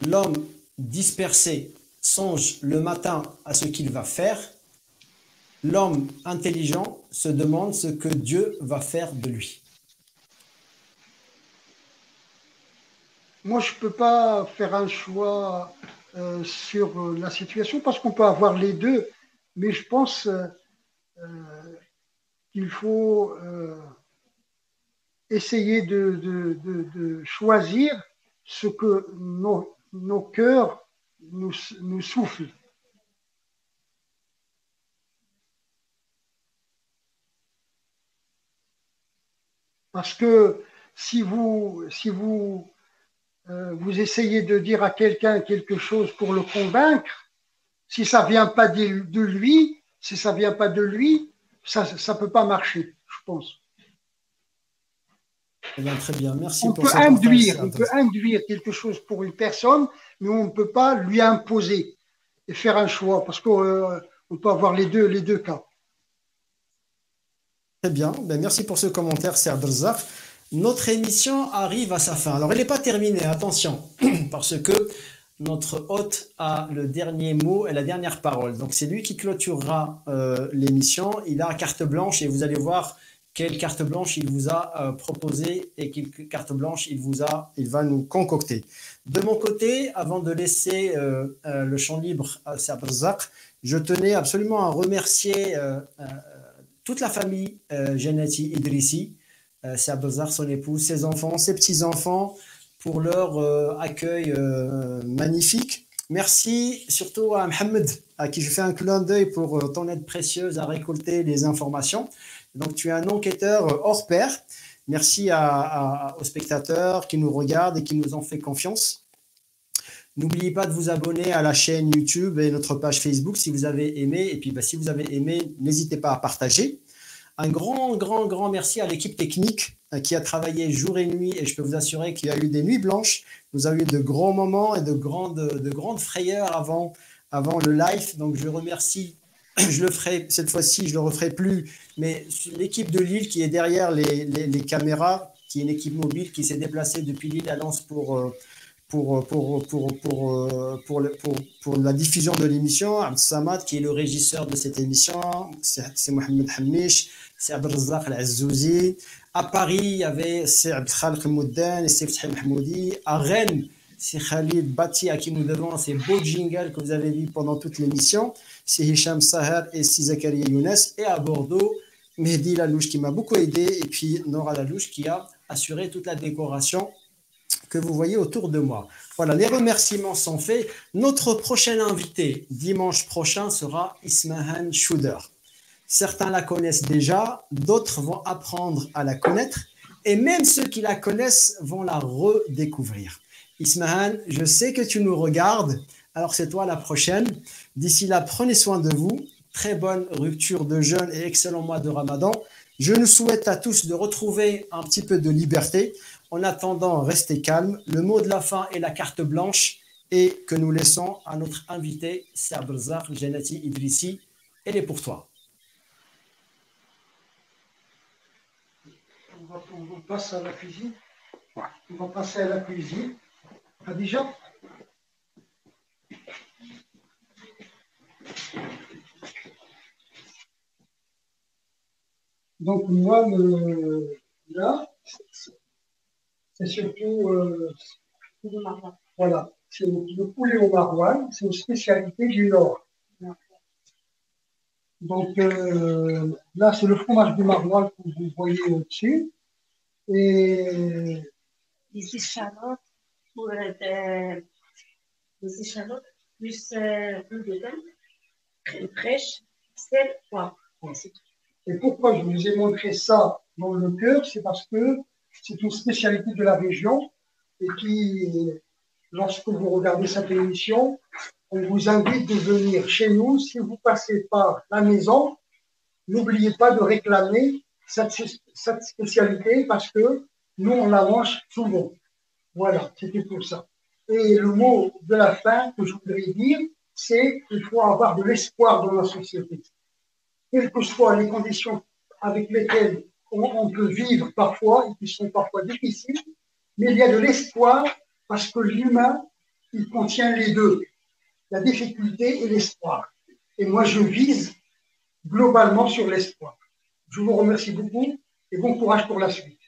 L'homme dispersé songe le matin à ce qu'il va faire. L'homme intelligent se demande ce que Dieu va faire de lui. Moi, je ne peux pas faire un choix sur la situation parce qu'on peut avoir les deux, mais je pense qu'il faut essayer de choisir ce que nos cœurs nous soufflent. Parce que si vous essayez de dire à quelqu'un quelque chose pour le convaincre, si ça vient pas de lui, si ça vient pas de lui, ça peut pas marcher, je pense. Eh bien, très bien, merci On pour peut ce partage. on peut induire quelque chose pour une personne, mais on ne peut pas lui imposer et faire un choix, parce qu'on peut avoir les deux cas. Très bien, ben, merci pour ce commentaire, c'est Abdelzak. Notre émission arrive à sa fin. Alors, elle n'est pas terminée, attention, parce que notre hôte a le dernier mot et la dernière parole. Donc, c'est lui qui clôturera l'émission. Il a carte blanche et vous allez voir quelle carte blanche il vous a proposé et quelle carte blanche il va nous concocter. De mon côté, avant de laisser le champ libre à Abdelzak, je tenais absolument à remercier toute la famille Jannati Idrissi, c'est Abdelzak, son épouse, ses enfants, ses petits-enfants, pour leur accueil magnifique. Merci surtout à Mohamed, à qui je fais un clin d'œil pour ton aide précieuse à récolter les informations. Donc, tu es un enquêteur hors pair. Merci aux spectateurs qui nous regardent et qui nous ont fait confiance. N'oubliez pas de vous abonner à la chaîne YouTube et notre page Facebook si vous avez aimé. Et puis, si vous avez aimé, n'hésitez pas à partager. Un grand merci à l'équipe technique qui a travaillé jour et nuit. Et je peux vous assurer qu'il y a eu des nuits blanches. Nous avons eu de grands moments et de grandes frayeurs avant le live. Donc, je remercie. Je le ferai cette fois-ci, je ne le referai plus. Mais l'équipe de Lille qui est derrière les caméras, qui est une équipe mobile qui s'est déplacée depuis Lille à Lens pour la diffusion de l'émission. Abd Samad, qui est le régisseur de cette émission, c'est Mohamed Hamish, c'est Abdelrazak Al-Azzouzi. À Paris, il y avait c'est Abd Khalq Mouddan et c'est Fatih Mahmoudi. À Rennes, c'est Khalid Bati à qui nous devons ces beaux jingles que vous avez vus pendant toute l'émission. C'est Hicham Saher et c'est Zakaria Younes. Et à Bordeaux, Mehdi Lalouche qui m'a beaucoup aidé et puis Nora Lalouche qui a assuré toute la décoration que vous voyez autour de moi. Voilà, les remerciements sont faits. Notre prochain invité, dimanche prochain, sera Ismahan Chouder. Certains la connaissent déjà, d'autres vont apprendre à la connaître, et même ceux qui la connaissent vont la redécouvrir. Ismahan, je sais que tu nous regardes, alors c'est toi la prochaine. D'ici là, prenez soin de vous. Très bonne rupture de jeûne et excellent mois de Ramadan. Je nous souhaite à tous de retrouver un petit peu de liberté. En attendant, restez calmes. Le mot de la fin est la carte blanche et que nous laissons à notre invité, c'est Abdelzak Jannati Idrissi. Elle est pour toi. On passe à la cuisine. On va passer à la cuisine. Khadija. Donc moi, là, c'est surtout voilà, c'est le poulet au maroilles, c'est une spécialité du Nord. Donc là, c'est le fromage du maroilles que vous voyez au-dessus. Et This is Charlotte pour this is Charlotte plus un dedans, crème fraîche, sel, poivre. Et pourquoi je vous ai montré ça dans le cœur, c'est parce que c'est une spécialité de la région et lorsque vous regardez cette émission, on vous invite de venir chez nous. Si vous passez par la maison, n'oubliez pas de réclamer cette spécialité parce que nous, on la mange souvent. Voilà, c'était pour ça. Et le mot de la fin que je voudrais dire, c'est qu'il faut avoir de l'espoir dans la société. Quelles que soient les conditions avec lesquelles on peut vivre parfois, et qui sont parfois difficiles, mais il y a de l'espoir parce que l'humain, il contient les deux, la difficulté et l'espoir. Et moi, je vise globalement sur l'espoir. Je vous remercie beaucoup et bon courage pour la suite.